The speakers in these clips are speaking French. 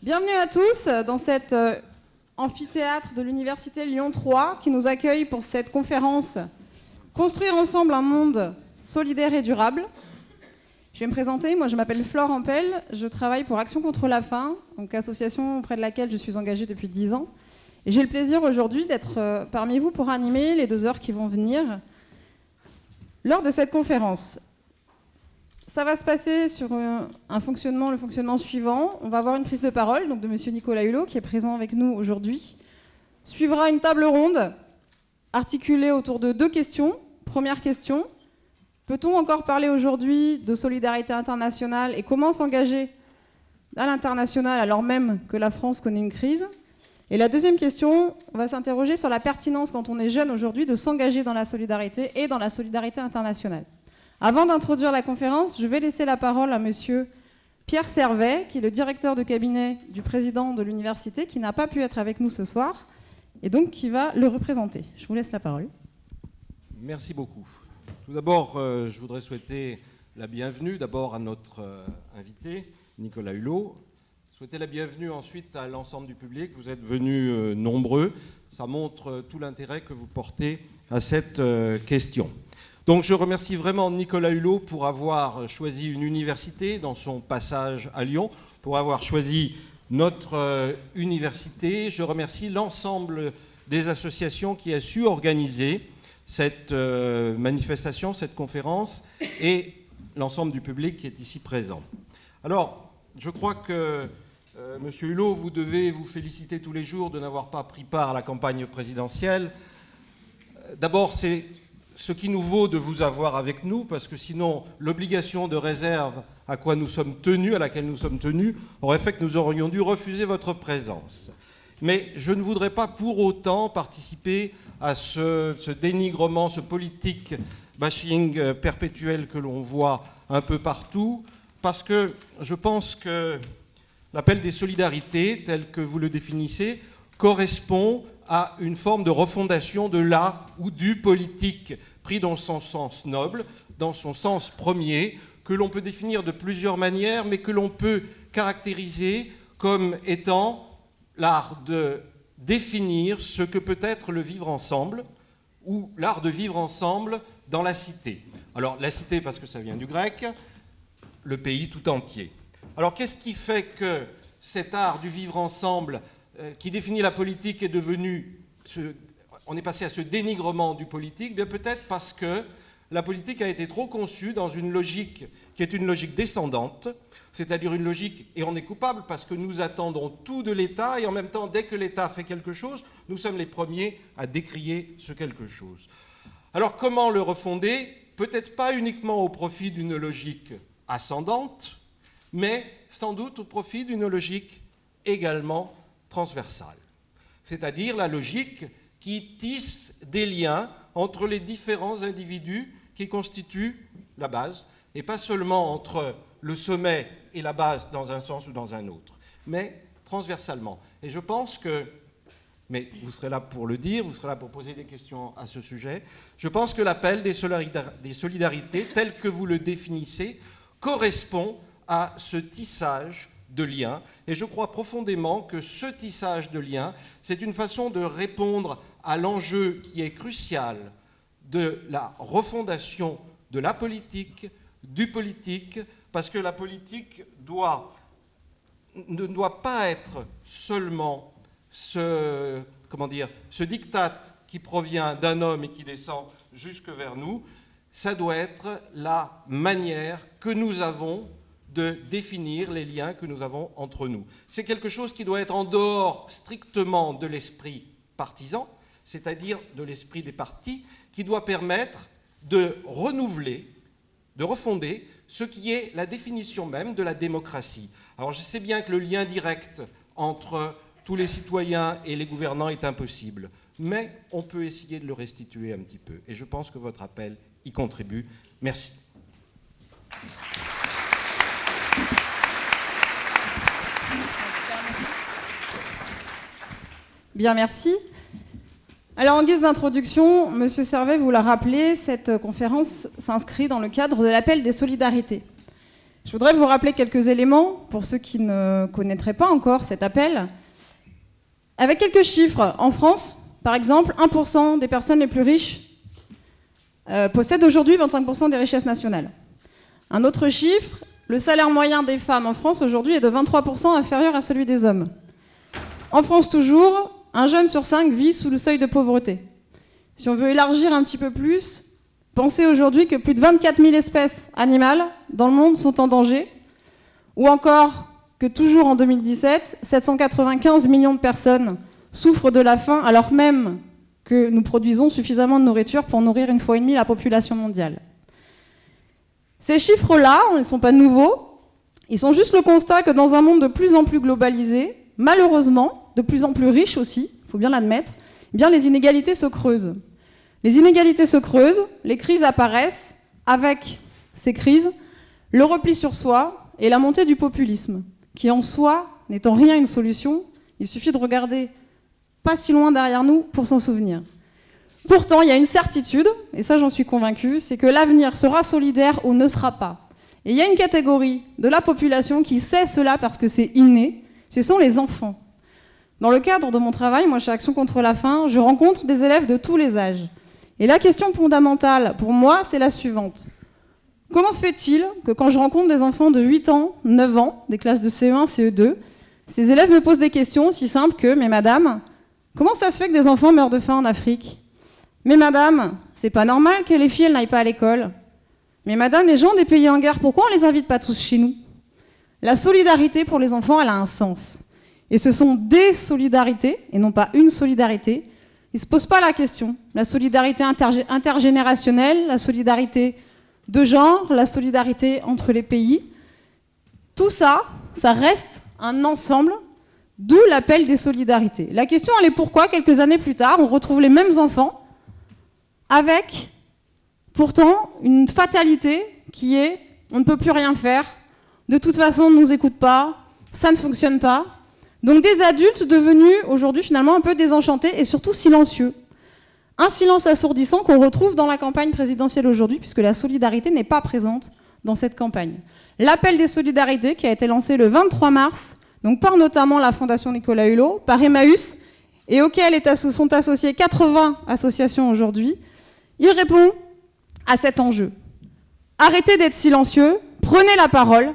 Bienvenue à tous dans cet amphithéâtre de l'Université Lyon 3 qui nous accueille pour cette conférence « Construire ensemble un monde solidaire et durable ». Je vais me présenter, moi je m'appelle Flore Ampel, je travaille pour Action contre la faim, donc association auprès de laquelle je suis engagée depuis 10 ans. Et j'ai le plaisir aujourd'hui d'être parmi vous pour animer les 2 heures qui vont venir lors de cette conférence. Ça va se passer sur le fonctionnement suivant. On va avoir une prise de parole donc de M. Nicolas Hulot, qui est présent avec nous aujourd'hui. Suivra une table ronde articulée autour de 2 questions. Première question, peut-on encore parler aujourd'hui de solidarité internationale et comment s'engager à l'international alors même que la France connaît une crise? Et la deuxième question, on va s'interroger sur la pertinence quand on est jeune aujourd'hui de s'engager dans la solidarité et dans la solidarité internationale. Avant d'introduire la conférence, je vais laisser la parole à monsieur Pierre Servet, qui est le directeur de cabinet du président de l'université, qui n'a pas pu être avec nous ce soir, et donc qui va le représenter. Je vous laisse la parole. Merci beaucoup. Tout d'abord, je voudrais souhaiter la bienvenue d'abord à notre invité, Nicolas Hulot. Souhaiter la bienvenue ensuite à l'ensemble du public. Vous êtes venus nombreux. Ça montre tout l'intérêt que vous portez à cette question. Donc je remercie vraiment Nicolas Hulot pour avoir choisi une université dans son passage à Lyon, pour avoir choisi notre université. Je remercie l'ensemble des associations qui a su organiser cette manifestation, cette conférence, et l'ensemble du public qui est ici présent. Alors, je crois que, Monsieur Hulot, vous devez vous féliciter tous les jours de n'avoir pas pris part à la campagne présidentielle. D'abord, c'est ce qui nous vaut de vous avoir avec nous, parce que sinon, l'obligation de réserve à laquelle nous sommes tenus, aurait fait que nous aurions dû refuser votre présence. Mais je ne voudrais pas pour autant participer à ce dénigrement, ce politique bashing perpétuel que l'on voit un peu partout, parce que je pense que l'appel des solidarités, tel que vous le définissez, correspond à une forme de refondation de la ou du politique pris dans son sens noble, dans son sens premier, que l'on peut définir de plusieurs manières, mais que l'on peut caractériser comme étant l'art de définir ce que peut être le vivre ensemble, ou l'art de vivre ensemble dans la cité. Alors la cité, parce que ça vient du grec, le pays tout entier. Alors qu'est-ce qui fait que cet art du vivre ensemble qui définit la politique est devenu, on est passé à ce dénigrement du politique? Bien peut-être parce que la politique a été trop conçue dans une logique qui est une logique descendante, c'est-à-dire une logique, et on est coupable parce que nous attendons tout de l'État, et en même temps, dès que l'État fait quelque chose, nous sommes les premiers à décrier ce quelque chose. Alors comment le refonder? Peut-être pas uniquement au profit d'une logique ascendante, mais sans doute au profit d'une logique également transversale, c'est-à-dire la logique qui tisse des liens entre les différents individus qui constituent la base, et pas seulement entre le sommet et la base dans un sens ou dans un autre, mais transversalement. Et je pense que, mais vous serez là pour le dire, vous serez là pour poser des questions à ce sujet, je pense que l'appel des solidarités, tel que vous le définissez, correspond à ce tissage de liens. Et je crois profondément que ce tissage de liens, c'est une façon de répondre à l'enjeu qui est crucial de la refondation de la politique, du politique, parce que la politique ne doit pas être seulement ce diktat qui provient d'un homme et qui descend jusque vers nous. Ça doit être la manière que nous avons de définir les liens que nous avons entre nous. C'est quelque chose qui doit être en dehors strictement de l'esprit partisan, c'est-à-dire de l'esprit des partis, qui doit permettre de renouveler, de refonder ce qui est la définition même de la démocratie. Alors je sais bien que le lien direct entre tous les citoyens et les gouvernants est impossible, mais on peut essayer de le restituer un petit peu. Et je pense que votre appel y contribue. Merci. Bien, merci. Alors, en guise d'introduction, M. Servet vous l'a rappelé, cette conférence s'inscrit dans le cadre de l'appel des solidarités. Je voudrais vous rappeler quelques éléments pour ceux qui ne connaîtraient pas encore cet appel. Avec quelques chiffres, en France, par exemple, 1% des personnes les plus riches possèdent aujourd'hui 25% des richesses nationales. Un autre chiffre, le salaire moyen des femmes en France aujourd'hui est de 23% inférieur à celui des hommes. En France toujours, un jeune sur 5 vit sous le seuil de pauvreté. Si on veut élargir un petit peu plus, pensez aujourd'hui que plus de 24 000 espèces animales dans le monde sont en danger, ou encore que toujours en 2017, 795 millions de personnes souffrent de la faim alors même que nous produisons suffisamment de nourriture pour nourrir 1,5 fois la population mondiale. Ces chiffres-là, ils ne sont pas nouveaux, ils sont juste le constat que dans un monde de plus en plus globalisé, malheureusement, de plus en plus riche aussi, il faut bien l'admettre, eh bien les inégalités se creusent. Les inégalités se creusent, les crises apparaissent, avec ces crises, le repli sur soi et la montée du populisme, qui en soi n'est en rien une solution, il suffit de regarder pas si loin derrière nous pour s'en souvenir. Pourtant, il y a une certitude, et ça j'en suis convaincue, c'est que l'avenir sera solidaire ou ne sera pas. Et il y a une catégorie de la population qui sait cela parce que c'est inné, ce sont les enfants. Dans le cadre de mon travail, moi chez Action contre la faim, je rencontre des élèves de tous les âges. Et la question fondamentale pour moi, c'est la suivante. Comment se fait-il que quand je rencontre des enfants de 8 ans, 9 ans, des classes de CE1, CE2, ces élèves me posent des questions aussi simples que « Mais madame, comment ça se fait que des enfants meurent de faim en Afrique ? Mais madame, c'est pas normal que les filles n'aillent pas à l'école. Mais madame, les gens des pays en guerre, pourquoi on les invite pas tous chez nous ?» La solidarité pour les enfants, elle a un sens. Et ce sont des solidarités, et non pas une solidarité. Ils ne se posent pas la question. La solidarité intergénérationnelle, la solidarité de genre, la solidarité entre les pays. Tout ça, ça reste un ensemble, d'où l'appel des solidarités. La question, elle est pourquoi, quelques années plus tard, on retrouve les mêmes enfants avec, pourtant, une fatalité qui est « on ne peut plus rien faire », de toute façon, on ne nous écoute pas, ça ne fonctionne pas. Donc des adultes devenus aujourd'hui finalement un peu désenchantés et surtout silencieux. Un silence assourdissant qu'on retrouve dans la campagne présidentielle aujourd'hui, puisque la solidarité n'est pas présente dans cette campagne. L'appel des solidarités qui a été lancé le 23 mars, donc par notamment la Fondation Nicolas Hulot, par Emmaüs, et auquel sont associées 80 associations aujourd'hui, il répond à cet enjeu. Arrêtez d'être silencieux, prenez la parole,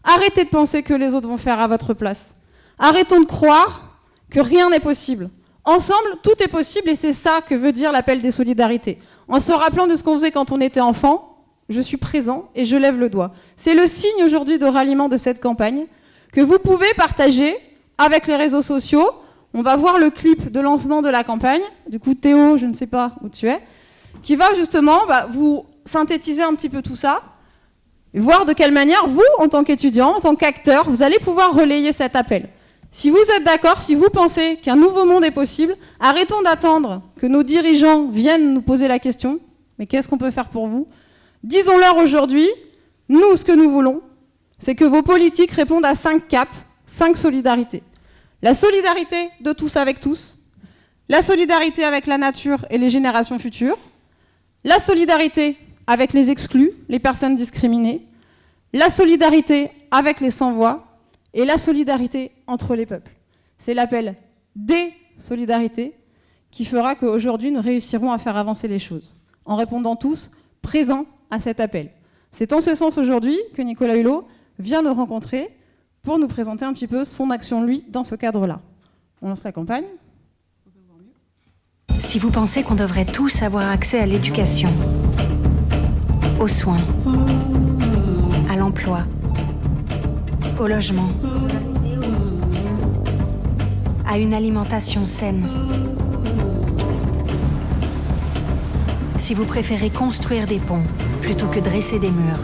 arrêtez de penser que les autres vont faire à votre place. Arrêtons de croire que rien n'est possible. Ensemble, tout est possible et c'est ça que veut dire l'appel des solidarités. En se rappelant de ce qu'on faisait quand on était enfant, je suis présent et je lève le doigt. C'est le signe aujourd'hui de ralliement de cette campagne que vous pouvez partager avec les réseaux sociaux. On va voir le clip de lancement de la campagne. Du coup, Théo, je ne sais pas où tu es, qui va justement vous synthétiser un petit peu tout ça. Et voir de quelle manière, vous, en tant qu'étudiant, en tant qu'acteur, vous allez pouvoir relayer cet appel. Si vous êtes d'accord, si vous pensez qu'un nouveau monde est possible, arrêtons d'attendre que nos dirigeants viennent nous poser la question. Mais qu'est-ce qu'on peut faire pour vous ? Disons-leur aujourd'hui, nous, ce que nous voulons, c'est que vos politiques répondent à 5 caps, 5 solidarités. La solidarité de tous avec tous, la solidarité avec la nature et les générations futures, la solidarité avec les exclus, les personnes discriminées, la solidarité avec les sans-voix et la solidarité entre les peuples. C'est l'appel des solidarités qui fera qu'aujourd'hui nous réussirons à faire avancer les choses, en répondant tous présents à cet appel. C'est en ce sens aujourd'hui que Nicolas Hulot vient nous rencontrer pour nous présenter un petit peu son action, lui, dans ce cadre-là. On lance la campagne. Si vous pensez qu'on devrait tous avoir accès à l'éducation, aux soins, à l'emploi, au logement, à une alimentation saine, si vous préférez construire des ponts plutôt que dresser des murs,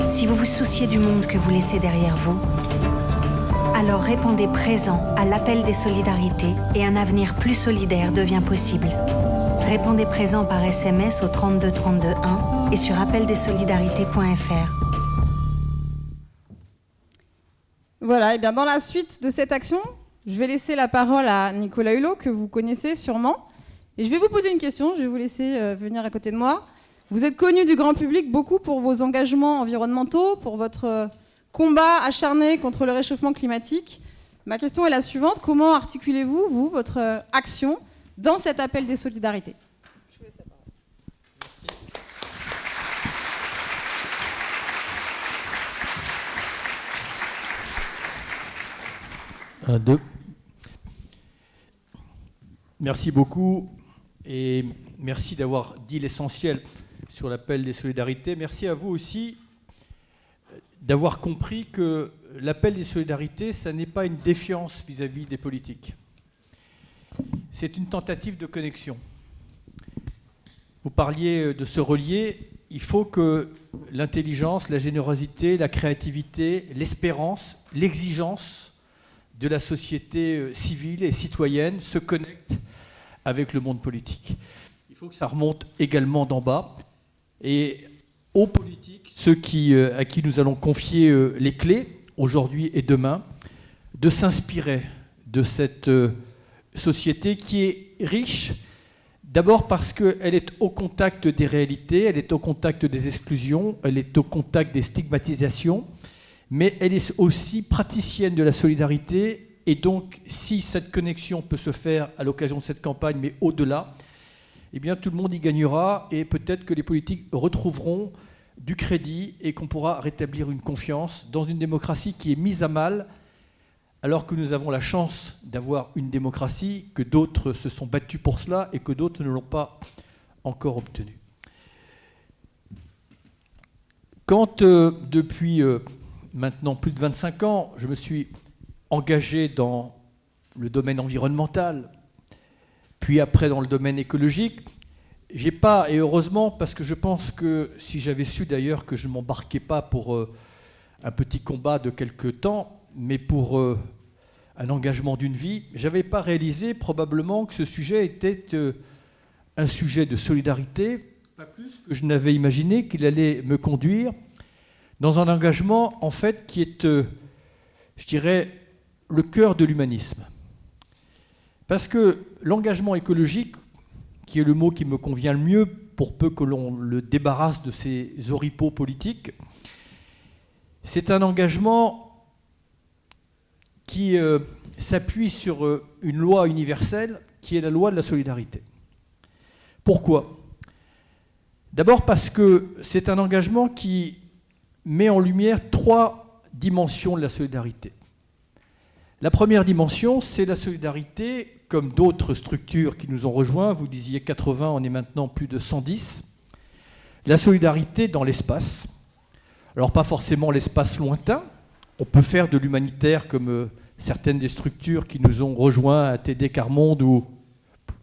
si vous vous souciez du monde que vous laissez derrière vous, alors répondez présent à l'appel des solidarités et un avenir plus solidaire devient possible. Répondez présent par SMS au 32 32 1 et sur appeldessolidarités.fr. Voilà, et bien dans la suite de cette action, je vais laisser la parole à Nicolas Hulot, que vous connaissez sûrement. Et je vais vous poser une question, je vais vous laisser venir à côté de moi. Vous êtes connu du grand public beaucoup pour vos engagements environnementaux, pour votre combat acharné contre le réchauffement climatique. Ma question est la suivante. Comment articulez-vous, vous, votre action dans cet appel des solidarités ? Je vous laisse la parole. Merci beaucoup et merci d'avoir dit l'essentiel sur l'appel des solidarités. Merci à vous aussi d'avoir compris que l'appel des solidarités, ça n'est pas une défiance vis-à-vis des politiques. C'est une tentative de connexion. Vous parliez de se relier. Il faut que l'intelligence, la générosité, la créativité, l'espérance, l'exigence de la société civile et citoyenne se connectent avec le monde politique. Il faut que ça remonte également d'en bas. Et aux politiques, ceux à qui nous allons confier les clés, aujourd'hui et demain, de s'inspirer de cette société qui est riche, d'abord parce qu'elle est au contact des réalités, elle est au contact des exclusions, elle est au contact des stigmatisations, mais elle est aussi praticienne de la solidarité. Et donc, si cette connexion peut se faire à l'occasion de cette campagne, mais au-delà, eh bien, tout le monde y gagnera et peut-être que les politiques retrouveront du crédit et qu'on pourra rétablir une confiance dans une démocratie qui est mise à mal, alors que nous avons la chance d'avoir une démocratie, que d'autres se sont battus pour cela et que d'autres ne l'ont pas encore obtenue. Quand, depuis maintenant plus de 25 ans, je me suis engagé dans le domaine environnemental, puis après dans le domaine écologique, j'ai pas, et heureusement, parce que je pense que si j'avais su d'ailleurs que je ne m'embarquais pas pour un petit combat de quelques temps, mais pour un engagement d'une vie, je n'avais pas réalisé probablement que ce sujet était un sujet de solidarité, pas plus que je n'avais imaginé qu'il allait me conduire dans un engagement, en fait, qui est, je dirais, le cœur de l'humanisme. Parce que l'engagement écologique, qui est le mot qui me convient le mieux, pour peu que l'on le débarrasse de ses oripeaux politiques, c'est un engagement qui s'appuie sur une loi universelle, qui est la loi de la solidarité. Pourquoi ? D'abord parce que c'est un engagement qui met en lumière 3 dimensions de la solidarité. La première dimension, c'est la solidarité, comme d'autres structures qui nous ont rejoints, vous disiez 80, on est maintenant plus de 110, la solidarité dans l'espace. Alors pas forcément l'espace lointain, on peut faire de l'humanitaire comme certaines des structures qui nous ont rejoints, ATD Quart Monde ou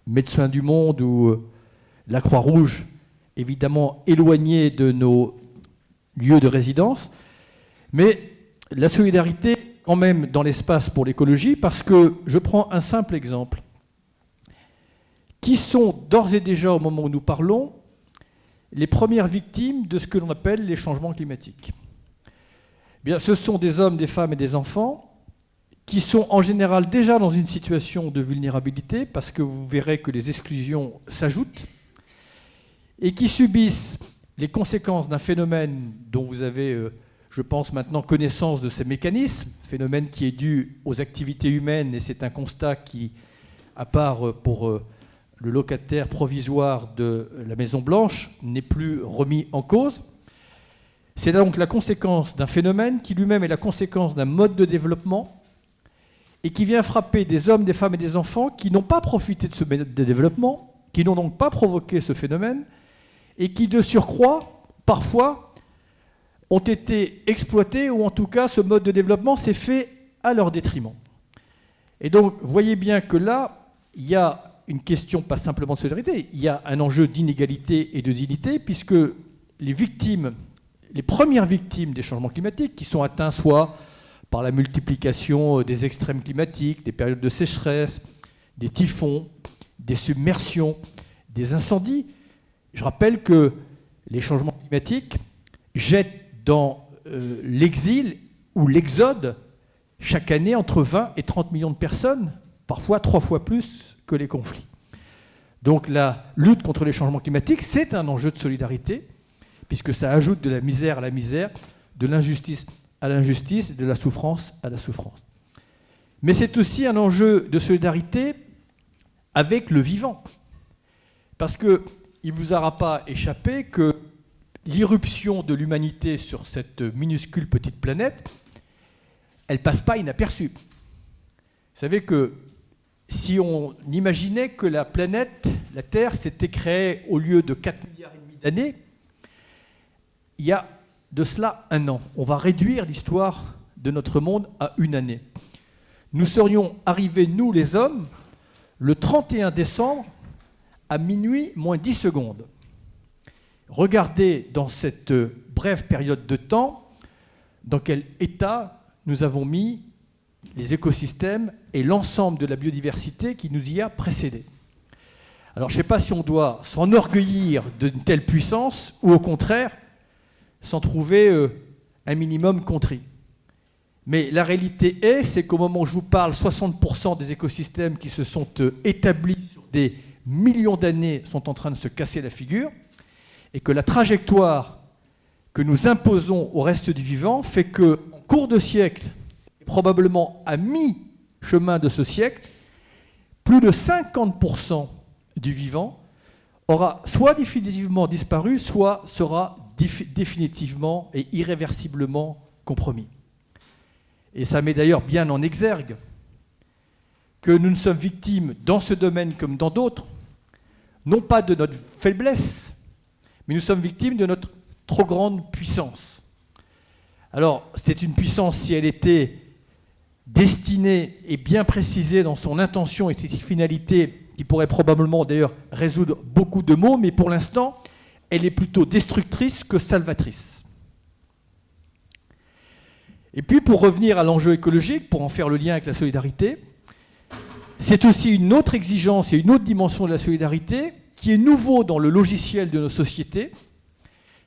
Médecins du Monde ou la Croix-Rouge, évidemment éloignés de nos lieux de résidence, mais la solidarité quand même dans l'espace pour l'écologie, parce que je prends un simple exemple. Qui sont d'ores et déjà, au moment où nous parlons, les premières victimes de ce que l'on appelle les changements climatiques ? Eh bien, ce sont des hommes, des femmes et des enfants qui sont en général déjà dans une situation de vulnérabilité, parce que vous verrez que les exclusions s'ajoutent, et qui subissent les conséquences d'un phénomène dont vous avez, je pense maintenant, connaissance de ces mécanismes, phénomène qui est dû aux activités humaines, et c'est un constat qui, à part pour le locataire provisoire de la Maison-Blanche, n'est plus remis en cause. C'est donc la conséquence d'un phénomène qui lui-même est la conséquence d'un mode de développement et qui vient frapper des hommes, des femmes et des enfants qui n'ont pas profité de ce mode de développement, qui n'ont donc pas provoqué ce phénomène et qui, de surcroît, parfois, ont été exploités, ou en tout cas, ce mode de développement s'est fait à leur détriment. Et donc, vous voyez bien que là, il y a une question pas simplement de solidarité, il y a un enjeu d'inégalité et de dignité, puisque les victimes, les premières victimes des changements climatiques, qui sont atteints soit par la multiplication des extrêmes climatiques, des périodes de sécheresse, des typhons, des submersions, des incendies, je rappelle que les changements climatiques jettent dans l'exil ou l'exode chaque année entre 20 et 30 millions de personnes, parfois 3 fois plus que les conflits. Donc la lutte contre les changements climatiques, c'est un enjeu de solidarité, puisque ça ajoute de la misère à la misère, de l'injustice à l'injustice, et de la souffrance à la souffrance. Mais c'est aussi un enjeu de solidarité avec le vivant. Parce qu'il ne vous aura pas échappé que l'irruption de l'humanité sur cette minuscule petite planète, elle ne passe pas inaperçue. Vous savez que si on imaginait que la planète, la Terre, s'était créée au lieu de 4,5 milliards d'années, il y a de cela 1 an. On va réduire l'histoire de notre monde à 1 année. Nous serions arrivés, nous les hommes, le 31 décembre à minuit moins 10 secondes. Regardez dans cette brève période de temps dans quel état nous avons mis les écosystèmes et l'ensemble de la biodiversité qui nous y a précédés. Alors je ne sais pas si on doit s'enorgueillir d'une telle puissance ou au contraire s'en trouver un minimum contrit. Mais la réalité c'est qu'au moment où je vous parle, 60% des écosystèmes qui se sont établis sur des millions d'années sont en train de se casser la figure et que la trajectoire que nous imposons au reste du vivant fait qu'en cours de siècle, probablement à mi-chemin de ce siècle, plus de 50% du vivant aura soit définitivement disparu, soit sera définitivement et irréversiblement compromis. Et ça met d'ailleurs bien en exergue que nous ne sommes victimes, dans ce domaine comme dans d'autres, non pas de notre faiblesse, mais nous sommes victimes de notre trop grande puissance. Alors, c'est une puissance, si elle était destinée et bien précisée dans son intention et ses finalités, qui pourrait probablement d'ailleurs résoudre beaucoup de maux, mais pour l'instant, elle est plutôt destructrice que salvatrice. Et puis, pour revenir à l'enjeu écologique, pour en faire le lien avec la solidarité, c'est aussi une autre exigence et une autre dimension de la solidarité qui est nouveau dans le logiciel de nos sociétés.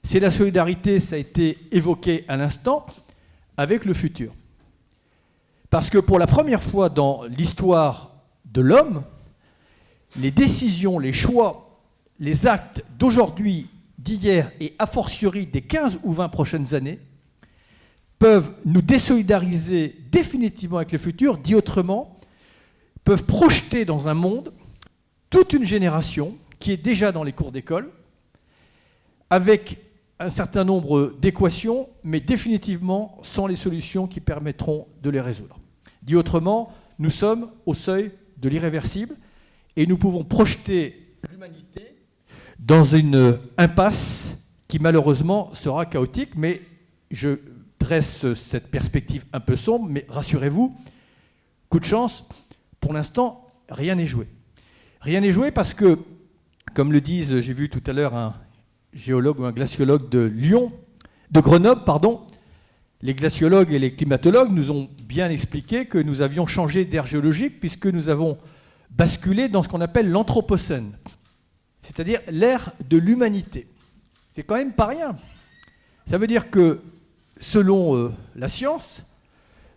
C'est la solidarité, ça a été évoqué à l'instant, avec le futur. Parce que pour la première fois dans l'histoire de l'homme, les décisions, les choix, les actes d'aujourd'hui, d'hier et a fortiori des 15 ou 20 prochaines années peuvent nous désolidariser définitivement avec le futur, dit autrement, peuvent projeter dans un monde toute une génération qui est déjà dans les cours d'école, avec un certain nombre d'équations, mais définitivement sans les solutions qui permettront de les résoudre. Dit autrement, nous sommes au seuil de l'irréversible et nous pouvons projeter l'humanité dans une impasse qui malheureusement sera chaotique, mais je dresse cette perspective un peu sombre, mais rassurez-vous, coup de chance, pour l'instant, rien n'est joué. Rien n'est joué parce que, comme le disent, j'ai vu tout à l'heure un géologue ou un glaciologue de Grenoble, les glaciologues et les climatologues nous ont bien expliqué que nous avions changé d'ère géologique puisque nous avons basculé dans ce qu'on appelle l'anthropocène, c'est-à-dire l'ère de l'humanité. C'est quand même pas rien. Ça veut dire que, selon la science,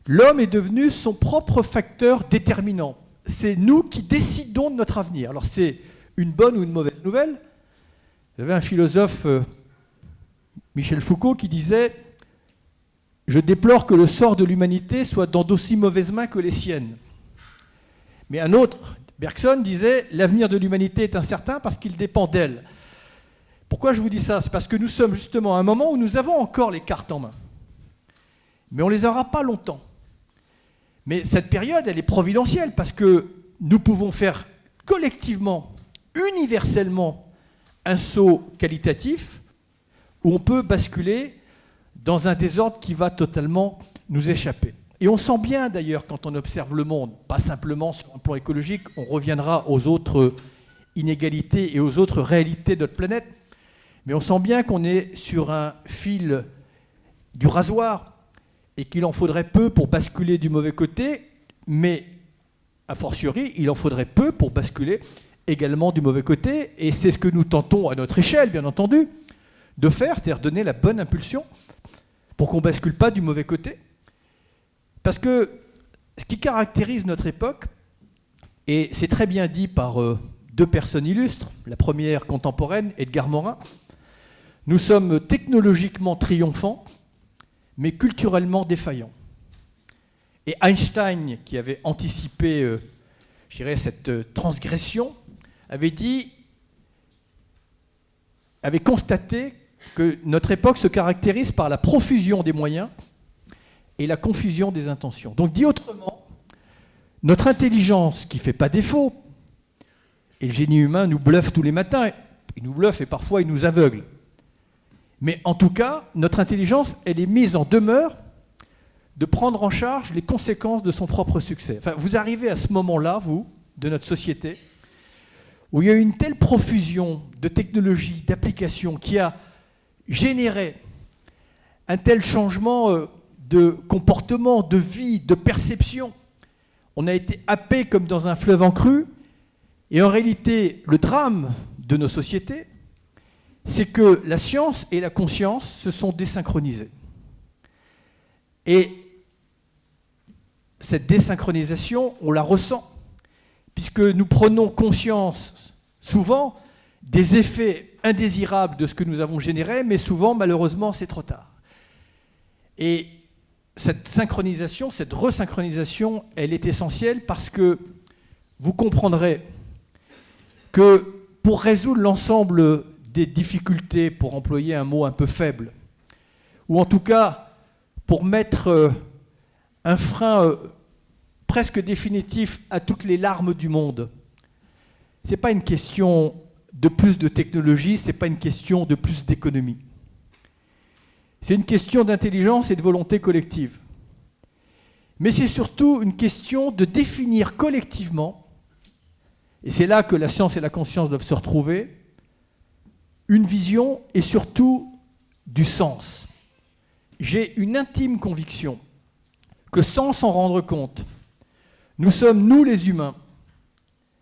l'homme est devenu son propre facteur déterminant. C'est nous qui décidons de notre avenir. Alors c'est une bonne ou une mauvaise nouvelle. Il y avait un philosophe, Michel Foucault, qui disait « Je déplore que le sort de l'humanité soit dans d'aussi mauvaises mains que les siennes. » Mais un autre, Bergson, disait « L'avenir de l'humanité est incertain parce qu'il dépend d'elle. » Pourquoi je vous dis ça? C'est parce que nous sommes justement à un moment où nous avons encore les cartes en main. Mais on ne les aura pas longtemps. Mais cette période, elle est providentielle parce que nous pouvons faire collectivement, universellement, un saut qualitatif où on peut basculer dans un désordre qui va totalement nous échapper. Et on sent bien d'ailleurs quand on observe le monde, pas simplement sur un plan écologique, on reviendra aux autres inégalités et aux autres réalités de notre planète, mais on sent bien qu'on est sur un fil du rasoir et qu'il en faudrait peu pour basculer du mauvais côté, mais a fortiori, il en faudrait peu pour basculer également du mauvais côté, et c'est ce que nous tentons à notre échelle, bien entendu, de faire, c'est-à-dire donner la bonne impulsion pour qu'on ne bascule pas du mauvais côté. Parce que ce qui caractérise notre époque, et c'est très bien dit par deux personnes illustres. La première contemporaine, Edgar Morin. Nous sommes technologiquement triomphants, mais culturellement défaillants. Et Einstein, qui avait anticipé je dirais, cette transgression, avait constaté que notre époque se caractérise par la profusion des moyens et la confusion des intentions. Donc, dit autrement, notre intelligence, qui ne fait pas défaut, et le génie humain nous bluffe tous les matins, il nous bluffe et parfois il nous aveugle. Mais en tout cas, notre intelligence, elle est mise en demeure de prendre en charge les conséquences de son propre succès. Enfin, vous arrivez à ce moment-là, vous, de notre société, où il y a eu une telle profusion de technologies, d'applications, qui a généré un tel changement de comportement, de vie, de perception. On a été happé comme dans un fleuve en crue, et en réalité, le drame de nos sociétés, c'est que la science et la conscience se sont désynchronisées. Et cette désynchronisation, on la ressent, puisque nous prenons conscience souvent des effets indésirables de ce que nous avons généré, mais souvent, malheureusement, c'est trop tard. Et cette synchronisation, cette resynchronisation, elle est essentielle parce que vous comprendrez que pour résoudre l'ensemble des difficultés, pour employer un mot un peu faible, ou en tout cas pour mettre un frein presque définitif à toutes les larmes du monde, ce n'est pas une question de plus de technologie, ce n'est pas une question de plus d'économie. C'est une question d'intelligence et de volonté collective. Mais c'est surtout une question de définir collectivement, et c'est là que la science et la conscience doivent se retrouver, une vision et surtout du sens. J'ai une intime conviction que sans s'en rendre compte, nous sommes, nous les humains,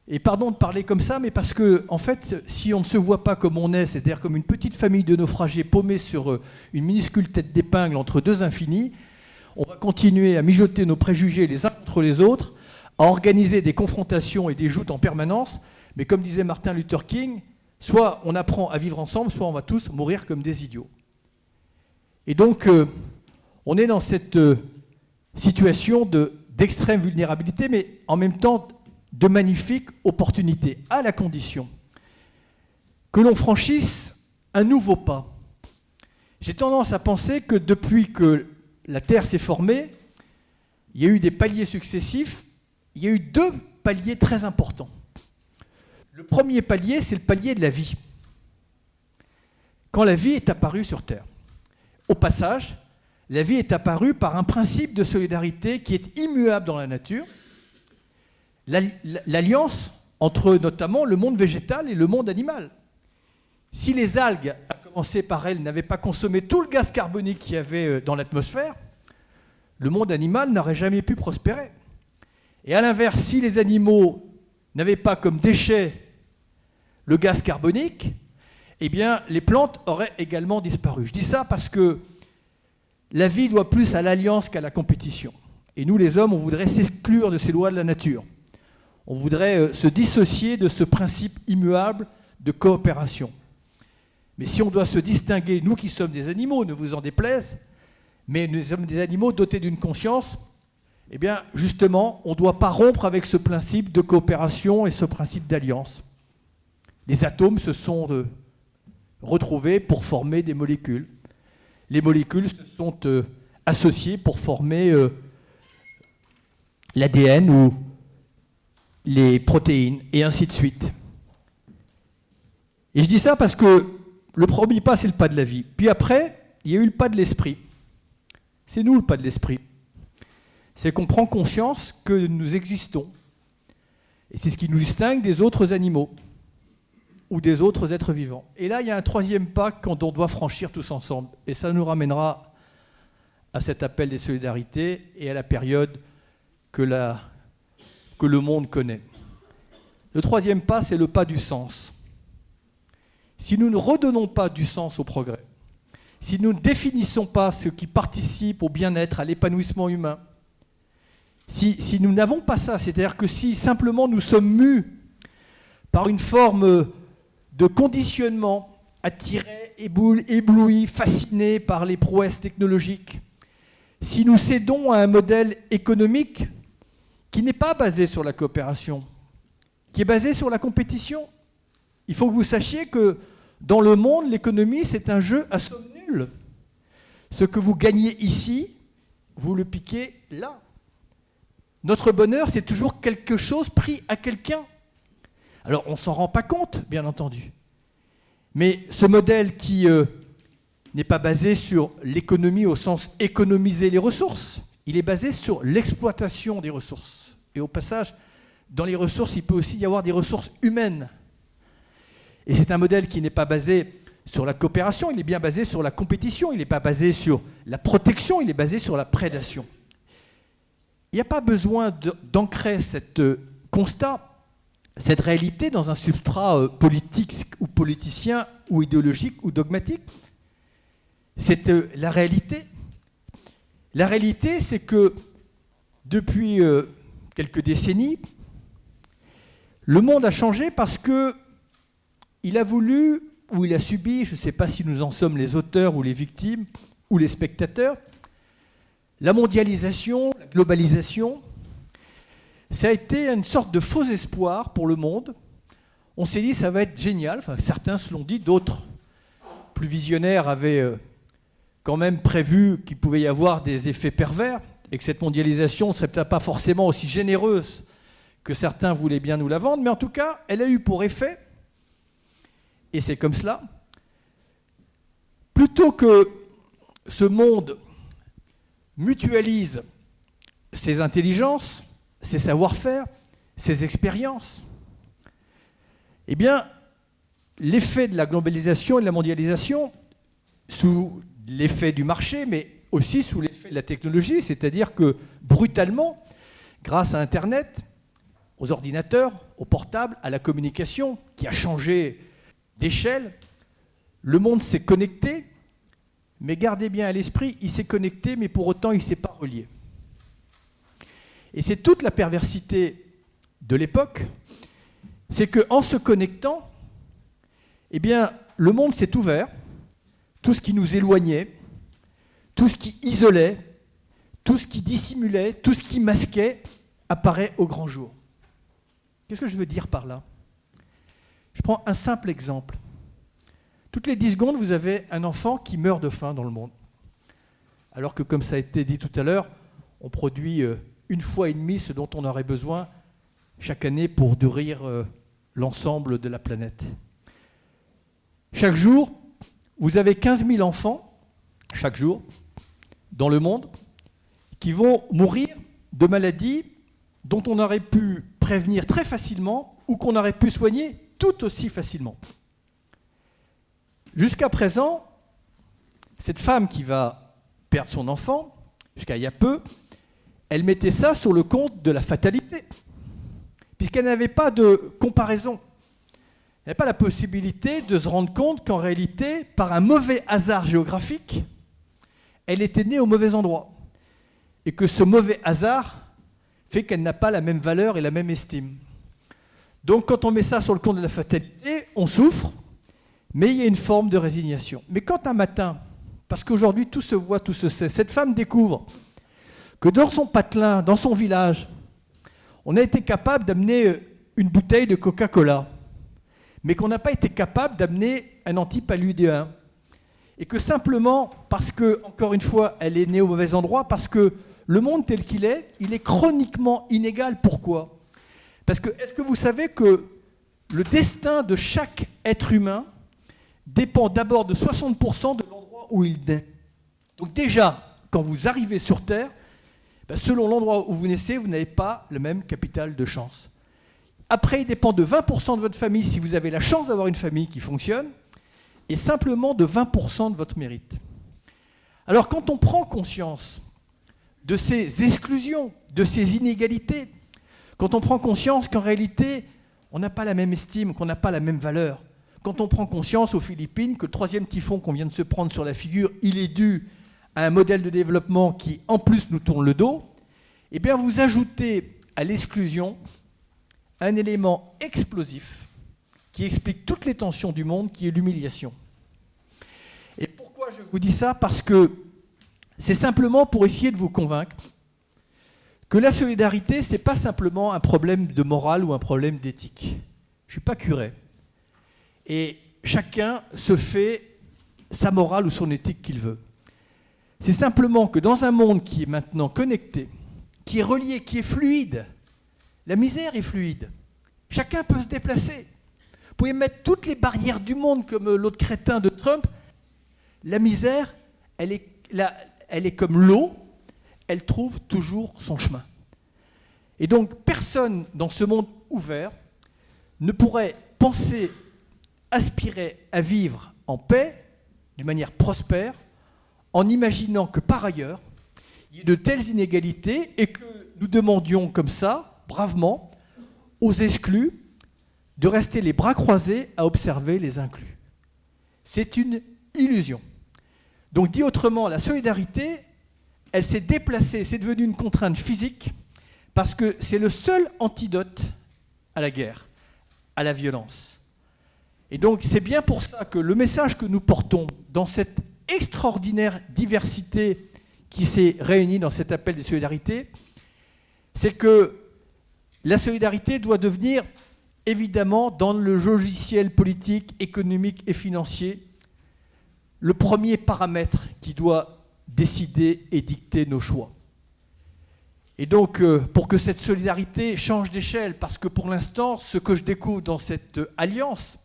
et pardon de parler comme ça, mais parce que, en fait, si on ne se voit pas comme on est, c'est-à-dire comme une petite famille de naufragés paumés sur une minuscule tête d'épingle entre deux infinis, on va continuer à mijoter nos préjugés les uns contre les autres, à organiser des confrontations et des joutes en permanence, mais comme disait Martin Luther King, soit on apprend à vivre ensemble, soit on va tous mourir comme des idiots. Et donc, on est dans cette situation d'extrême vulnérabilité, mais en même temps de magnifiques opportunités, à la condition que l'on franchisse un nouveau pas. J'ai tendance à penser que depuis que la Terre s'est formée, il y a eu des paliers successifs, il y a eu deux paliers très importants. Le premier palier, c'est le palier de la vie. Quand la vie est apparue sur Terre. Au passage, la vie est apparue par un principe de solidarité qui est immuable dans la nature, l'alliance entre notamment le monde végétal et le monde animal. Si les algues, à commencer par elles, n'avaient pas consommé tout le gaz carbonique qu'il y avait dans l'atmosphère, le monde animal n'aurait jamais pu prospérer. Et à l'inverse, si les animaux n'avaient pas comme déchet le gaz carbonique, eh bien, les plantes auraient également disparu. Je dis ça parce que la vie doit plus à l'alliance qu'à la compétition. Et nous, les hommes, on voudrait s'exclure de ces lois de la nature. On voudrait se dissocier de ce principe immuable de coopération. Mais si on doit se distinguer, nous qui sommes des animaux, ne vous en déplaise, mais nous sommes des animaux dotés d'une conscience, eh bien, justement, on ne doit pas rompre avec ce principe de coopération et ce principe d'alliance. Les atomes se sont retrouvés pour former des molécules. Les molécules se sont associées pour former l'ADN ou les protéines, et ainsi de suite. Et je dis ça parce que le premier pas, c'est le pas de la vie. Puis après, il y a eu le pas de l'esprit. C'est nous le pas de l'esprit. C'est qu'on prend conscience que nous existons. Et c'est ce qui nous distingue des autres animaux ou des autres êtres vivants. Et là, il y a un troisième pas qu'on doit franchir tous ensemble. Et ça nous ramènera à cet appel des solidarités et à la période que le monde connaît. Le troisième pas, c'est le pas du sens. Si nous ne redonnons pas du sens au progrès, si nous ne définissons pas ce qui participe au bien-être, à l'épanouissement humain, si nous n'avons pas ça, c'est-à-dire que si simplement nous sommes mus par une forme de conditionnement, attirés, éblouis, fascinés par les prouesses technologiques, si nous cédons à un modèle économique qui n'est pas basé sur la coopération, qui est basé sur la compétition, il faut que vous sachiez que dans le monde, l'économie, c'est un jeu à somme nulle. Ce que vous gagnez ici, vous le piquez là. Notre bonheur, c'est toujours quelque chose pris à quelqu'un. Alors, on ne s'en rend pas compte, bien entendu. Mais ce modèle qui n'est pas basé sur l'économie au sens économiser les ressources, il est basé sur l'exploitation des ressources. Et au passage, dans les ressources, il peut aussi y avoir des ressources humaines. Et c'est un modèle qui n'est pas basé sur la coopération, il est bien basé sur la compétition, il n'est pas basé sur la protection, il est basé sur la prédation. Il n'y a pas besoin d'ancrer ce constat, cette réalité dans un substrat politique ou politicien ou idéologique ou dogmatique. C'est la réalité. La réalité, c'est que depuis quelques décennies, le monde a changé parce qu'il a voulu, ou il a subi, je ne sais pas si nous en sommes les auteurs ou les victimes ou les spectateurs, la mondialisation, la globalisation, ça a été une sorte de faux espoir pour le monde. On s'est dit ça va être génial, enfin, certains se l'ont dit, d'autres plus visionnaires avaient quand même prévu qu'il pouvait y avoir des effets pervers et que cette mondialisation ne serait peut-être pas forcément aussi généreuse que certains voulaient bien nous la vendre, mais en tout cas, elle a eu pour effet, et c'est comme cela, plutôt que ce monde mutualise ses intelligences, ses savoir-faire, ses expériences, eh bien, l'effet de la globalisation et de la mondialisation, sous l'effet du marché, mais aussi sous l'effet de la technologie, c'est-à-dire que, brutalement, grâce à Internet, aux ordinateurs, aux portables, à la communication, qui a changé d'échelle, le monde s'est connecté, mais gardez bien à l'esprit, il s'est connecté, mais pour autant, il ne s'est pas relié. Et c'est toute la perversité de l'époque, c'est qu'en se connectant, eh bien, le monde s'est ouvert, tout ce qui nous éloignait, tout ce qui isolait, tout ce qui dissimulait, tout ce qui masquait, apparaît au grand jour. Qu'est-ce que je veux dire par là? Je prends un simple exemple. Toutes les 10 secondes, vous avez un enfant qui meurt de faim dans le monde. Alors que, comme ça a été dit tout à l'heure, on produit 1,5 fois ce dont on aurait besoin chaque année pour nourrir l'ensemble de la planète. Chaque jour, vous avez 15 000 enfants, chaque jour, dans le monde, qui vont mourir de maladies dont on aurait pu prévenir très facilement ou qu'on aurait pu soigner tout aussi facilement. Jusqu'à présent, cette femme qui va perdre son enfant, jusqu'à il y a peu, elle mettait ça sur le compte de la fatalité, puisqu'elle n'avait pas de comparaison. Elle n'avait pas la possibilité de se rendre compte qu'en réalité, par un mauvais hasard géographique, elle était née au mauvais endroit. Et que ce mauvais hasard fait qu'elle n'a pas la même valeur et la même estime. Donc quand on met ça sur le compte de la fatalité, on souffre, mais il y a une forme de résignation. Mais quand un matin, parce qu'aujourd'hui tout se voit, tout se sait, cette femme découvre que dans son patelin, dans son village, on a été capable d'amener une bouteille de Coca-Cola, mais qu'on n'a pas été capable d'amener un antipaludéen. Et que simplement, parce que, encore une fois, elle est née au mauvais endroit, parce que le monde tel qu'il est, il est chroniquement inégal. Pourquoi? Parce que, est-ce que vous savez que le destin de chaque être humain dépend d'abord de 60% de l'endroit où il naît. Donc déjà, quand vous arrivez sur Terre, selon l'endroit où vous naissez, vous n'avez pas le même capital de chance. Après, il dépend de 20% de votre famille si vous avez la chance d'avoir une famille qui fonctionne, et simplement de 20% de votre mérite. Alors quand on prend conscience de ces exclusions, de ces inégalités, quand on prend conscience qu'en réalité, on n'a pas la même estime, qu'on n'a pas la même valeur, quand on prend conscience aux Philippines que le 3e typhon qu'on vient de se prendre sur la figure, il est dû à un modèle de développement qui, en plus, nous tourne le dos, eh bien, vous ajoutez à l'exclusion un élément explosif qui explique toutes les tensions du monde, qui est l'humiliation. Et pourquoi je vous dis ça? Parce que c'est simplement pour essayer de vous convaincre que la solidarité, ce n'est pas simplement un problème de morale ou un problème d'éthique. Je ne suis pas curé. Et chacun se fait sa morale ou son éthique qu'il veut. C'est simplement que dans un monde qui est maintenant connecté, qui est relié, qui est fluide, la misère est fluide. Chacun peut se déplacer. Vous pouvez mettre toutes les barrières du monde comme l'autre crétin de Trump. La misère, elle est comme l'eau, elle trouve toujours son chemin. Et donc, personne dans ce monde ouvert ne pourrait penser, aspirer à vivre en paix, d'une manière prospère, en imaginant que par ailleurs, il y ait de telles inégalités et que nous demandions comme ça, bravement, aux exclus de rester les bras croisés à observer les inclus. C'est une illusion. Donc, dit autrement, la solidarité, elle s'est déplacée, c'est devenu une contrainte physique parce que c'est le seul antidote à la guerre, à la violence. Et donc, c'est bien pour ça que le message que nous portons dans cette extraordinaire diversité qui s'est réunie dans cet appel des solidarités, c'est que la solidarité doit devenir, évidemment, dans le logiciel politique, économique et financier, le premier paramètre qui doit décider et dicter nos choix. Et donc, pour que cette solidarité change d'échelle, parce que pour l'instant, ce que je découvre dans cette alliance,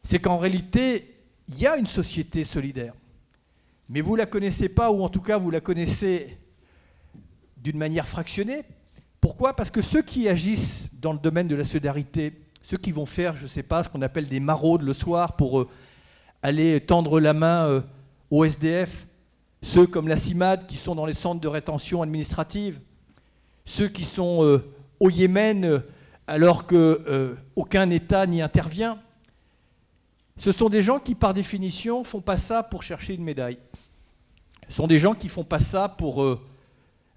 c'est qu'en réalité, il y a une société solidaire. Mais vous ne la connaissez pas, ou en tout cas, vous la connaissez d'une manière fractionnée. Pourquoi? Parce que ceux qui agissent dans le domaine de la solidarité, ceux qui vont faire, je ne sais pas, ce qu'on appelle des maraudes le soir pour aller tendre la main aux SDF, ceux comme la CIMAD qui sont dans les centres de rétention administrative, ceux qui sont au Yémen alors qu'aucun État n'y intervient, ce sont des gens qui, par définition, ne font pas ça pour chercher une médaille. Ce sont des gens qui ne font pas ça pour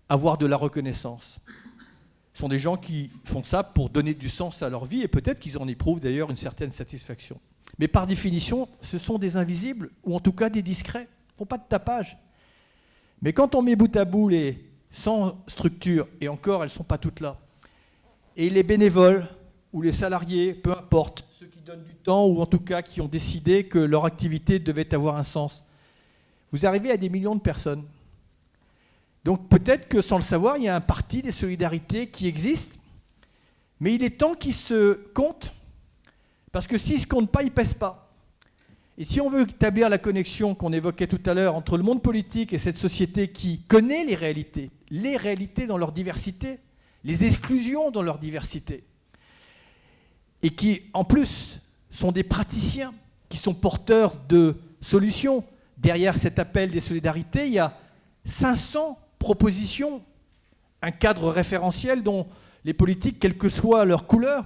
avoir de la reconnaissance. Ce sont des gens qui font ça pour donner du sens à leur vie et peut-être qu'ils en éprouvent d'ailleurs une certaine satisfaction. Mais par définition, ce sont des invisibles, ou en tout cas des discrets. Ils ne font pas de tapage. Mais quand on met bout à bout les 100 structures, et encore, elles ne sont pas toutes là, et les bénévoles, ou les salariés, peu importe, ceux qui donnent du temps, ou en tout cas qui ont décidé que leur activité devait avoir un sens, vous arrivez à des millions de personnes. Donc peut-être que sans le savoir, il y a un parti des solidarités qui existe, mais il est temps qu'il se compte, parce que s'il ne se compte pas, il ne pèse pas. Et si on veut établir la connexion qu'on évoquait tout à l'heure entre le monde politique et cette société qui connaît les réalités dans leur diversité, les exclusions dans leur diversité, et qui, en plus, sont des praticiens, qui sont porteurs de solutions. Derrière cet appel des solidarités, il y a 500 propositions, un cadre référentiel dont les politiques, quelle que soit leur couleur,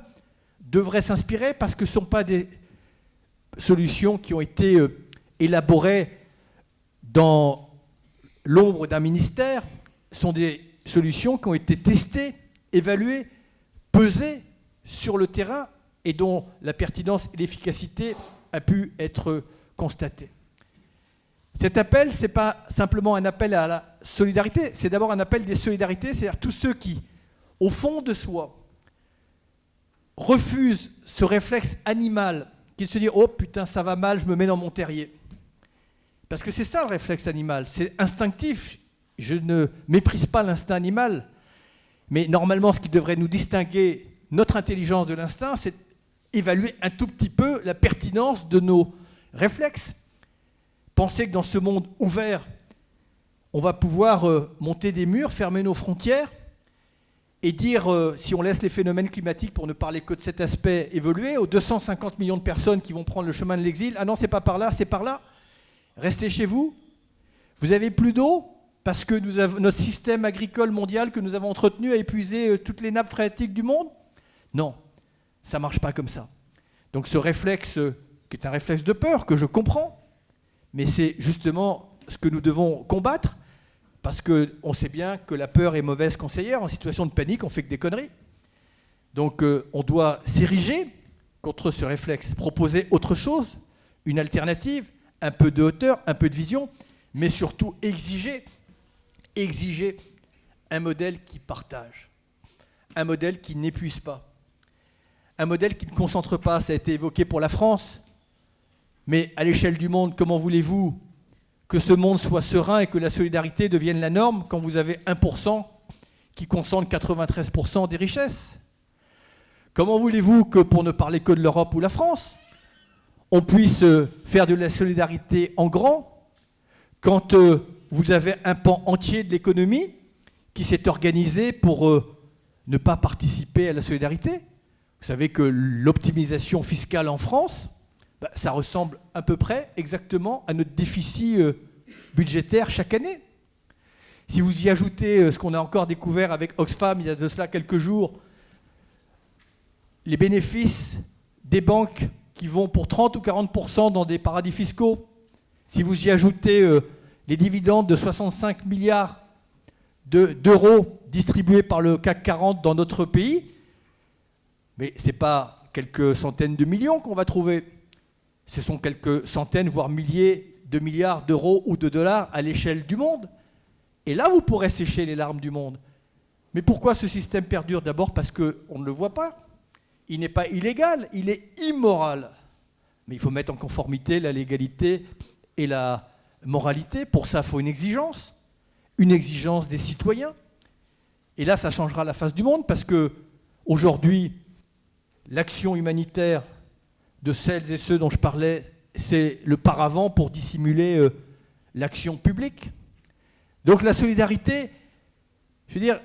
devraient s'inspirer parce que ce ne sont pas des solutions qui ont été élaborées dans l'ombre d'un ministère, ce sont des solutions qui ont été testées, évaluées, pesées sur le terrain et dont la pertinence et l'efficacité a pu être constatée. Cet appel, ce n'est pas simplement un appel à la solidarité, c'est d'abord un appel des solidarités, c'est-à-dire tous ceux qui, au fond de soi, refusent ce réflexe animal qui se dit « Oh putain, ça va mal, je me mets dans mon terrier ». Parce que c'est ça le réflexe animal, c'est instinctif. Je ne méprise pas l'instinct animal, mais normalement, ce qui devrait nous distinguer, notre intelligence de l'instinct, c'est évaluer un tout petit peu la pertinence de nos réflexes. Penser que dans ce monde ouvert, on va pouvoir monter des murs, fermer nos frontières et dire, si on laisse les phénomènes climatiques, pour ne parler que de cet aspect, évoluer, aux 250 millions de personnes qui vont prendre le chemin de l'exil, ah non, c'est pas par là, c'est par là. Restez chez vous. Vous avez plus d'eau parce que notre système agricole mondial que nous avons entretenu a épuisé toutes les nappes phréatiques du monde? Non, ça ne marche pas comme ça. Donc ce réflexe, qui est un réflexe de peur, que je comprends, mais c'est justement ce que nous devons combattre, parce qu'on sait bien que la peur est mauvaise conseillère. En situation de panique, on fait que des conneries. Donc on doit s'ériger contre ce réflexe. Proposer autre chose, une alternative, un peu de hauteur, un peu de vision, mais surtout exiger un modèle qui partage, un modèle qui n'épuise pas, un modèle qui ne concentre pas. Ça a été évoqué pour la France, mais à l'échelle du monde, comment voulez-vous que ce monde soit serein et que la solidarité devienne la norme quand vous avez 1% qui concentre 93% des richesses? Comment voulez-vous que, pour ne parler que de l'Europe ou la France, on puisse faire de la solidarité en grand quand vous avez un pan entier de l'économie qui s'est organisé pour ne pas participer à la solidarité? Vous savez que l'optimisation fiscale en France, ça ressemble à peu près exactement à notre déficit budgétaire chaque année. Si vous y ajoutez ce qu'on a encore découvert avec Oxfam il y a de cela quelques jours, les bénéfices des banques qui vont pour 30 ou 40% dans des paradis fiscaux, si vous y ajoutez les dividendes de 65 milliards d'euros distribués par le CAC 40 dans notre pays, mais ce n'est pas quelques centaines de millions qu'on va trouver, ce sont quelques centaines, voire milliers de milliards d'euros ou de dollars à l'échelle du monde. Et là, vous pourrez sécher les larmes du monde. Mais pourquoi ce système perdure? D'abord parce qu'on ne le voit pas. Il n'est pas illégal, il est immoral. Mais il faut mettre en conformité la légalité et la moralité. Pour ça, il faut une exigence des citoyens. Et là, ça changera la face du monde parce qu'aujourd'hui, l'action humanitaire de celles et ceux dont je parlais, c'est le paravent pour dissimuler l'action publique. Donc la solidarité, je veux dire,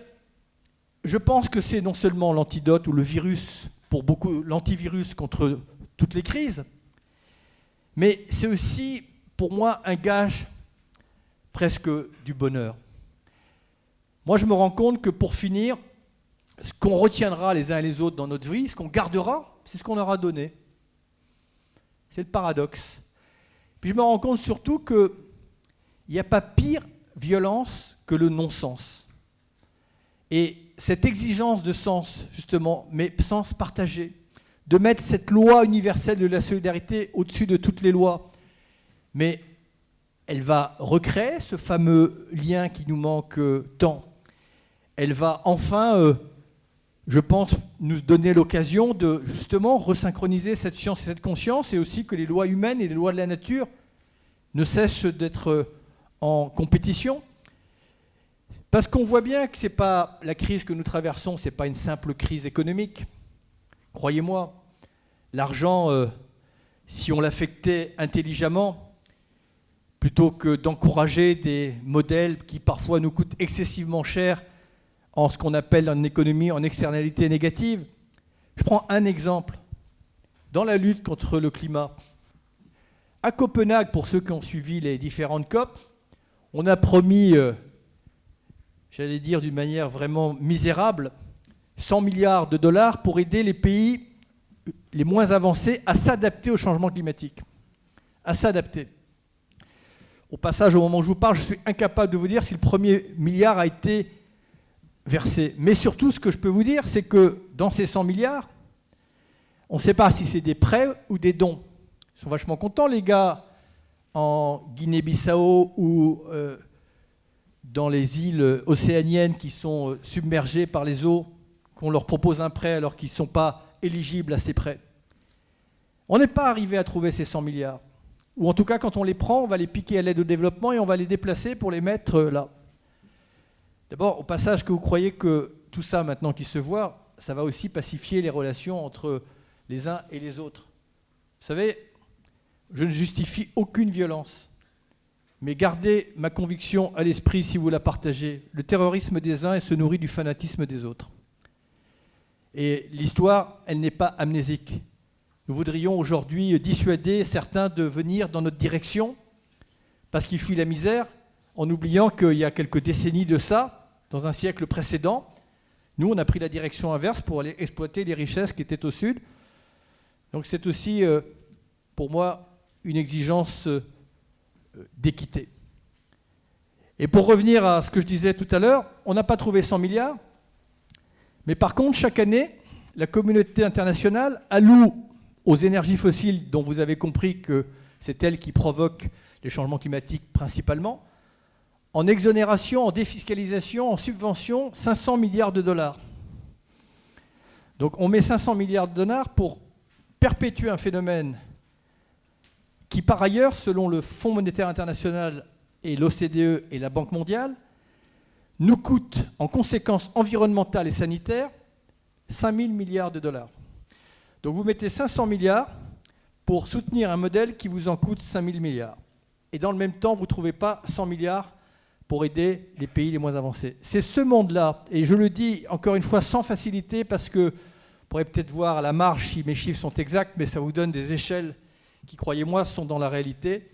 je pense que c'est non seulement l'antidote ou le virus, pour beaucoup, l'antivirus contre toutes les crises, mais c'est aussi, pour moi, un gage presque du bonheur. Moi, je me rends compte que pour finir, ce qu'on retiendra les uns et les autres dans notre vie, ce qu'on gardera, c'est ce qu'on leur a donné. C'est le paradoxe. Puis je me rends compte surtout qu'il n'y a pas pire violence que le non-sens. Et cette exigence de sens, justement, mais sens partagé, de mettre cette loi universelle de la solidarité au-dessus de toutes les lois, mais elle va recréer ce fameux lien qui nous manque tant. Elle va enfin, je pense, nous donner l'occasion de justement resynchroniser cette science et cette conscience, et aussi que les lois humaines et les lois de la nature ne cessent d'être en compétition. Parce qu'on voit bien que c'est pas la crise que nous traversons, ce n'est pas une simple crise économique. Croyez-moi, l'argent, si on l'affectait intelligemment, plutôt que d'encourager des modèles qui parfois nous coûtent excessivement cher en ce qu'on appelle en économie en externalité négative. Je prends un exemple. Dans la lutte contre le climat, à Copenhague, pour ceux qui ont suivi les différentes COP, on a promis, j'allais dire d'une manière vraiment misérable, 100 milliards de dollars pour aider les pays les moins avancés à s'adapter au changement climatique. À s'adapter. Au passage, au moment où je vous parle, je suis incapable de vous dire si le premier milliard a été versé. Mais surtout, ce que je peux vous dire, c'est que dans ces 100 milliards, on ne sait pas si c'est des prêts ou des dons. Ils sont vachement contents, les gars, en Guinée-Bissau ou dans les îles océaniennes qui sont submergées par les eaux, qu'on leur propose un prêt alors qu'ils ne sont pas éligibles à ces prêts. On n'est pas arrivé à trouver ces 100 milliards. Ou en tout cas, quand on les prend, on va les piquer à l'aide au développement et on va les déplacer pour les mettre là. D'abord, au passage, que vous croyez que tout ça, maintenant qui se voit, ça va aussi pacifier les relations entre les uns et les autres. Vous savez, je ne justifie aucune violence. Mais gardez ma conviction à l'esprit si vous la partagez. Le terrorisme des uns se nourrit du fanatisme des autres. Et l'histoire, elle n'est pas amnésique. Nous voudrions aujourd'hui dissuader certains de venir dans notre direction parce qu'ils fuient la misère, en oubliant qu'il y a quelques décennies de ça, dans un siècle précédent, nous, on a pris la direction inverse pour aller exploiter les richesses qui étaient au sud. Donc c'est aussi, pour moi, une exigence d'équité. Et pour revenir à ce que je disais tout à l'heure, on n'a pas trouvé 100 milliards, mais par contre, chaque année, la communauté internationale alloue aux énergies fossiles dont vous avez compris que c'est elles qui provoquent les changements climatiques principalement, en exonération, en défiscalisation, en subvention, 500 milliards de dollars. Donc on met 500 milliards de dollars pour perpétuer un phénomène qui, par ailleurs, selon le Fonds monétaire international et l'OCDE et la Banque mondiale, nous coûte en conséquences environnementales et sanitaires 5 000 milliards de dollars. Donc vous mettez 500 milliards pour soutenir un modèle qui vous en coûte 5 000 milliards. Et dans le même temps, vous ne trouvez pas 100 milliards pour aider les pays les moins avancés. C'est ce monde-là, et je le dis encore une fois sans facilité, parce que vous pourrez peut-être voir à la marge si mes chiffres sont exacts, mais ça vous donne des échelles qui, croyez-moi, sont dans la réalité.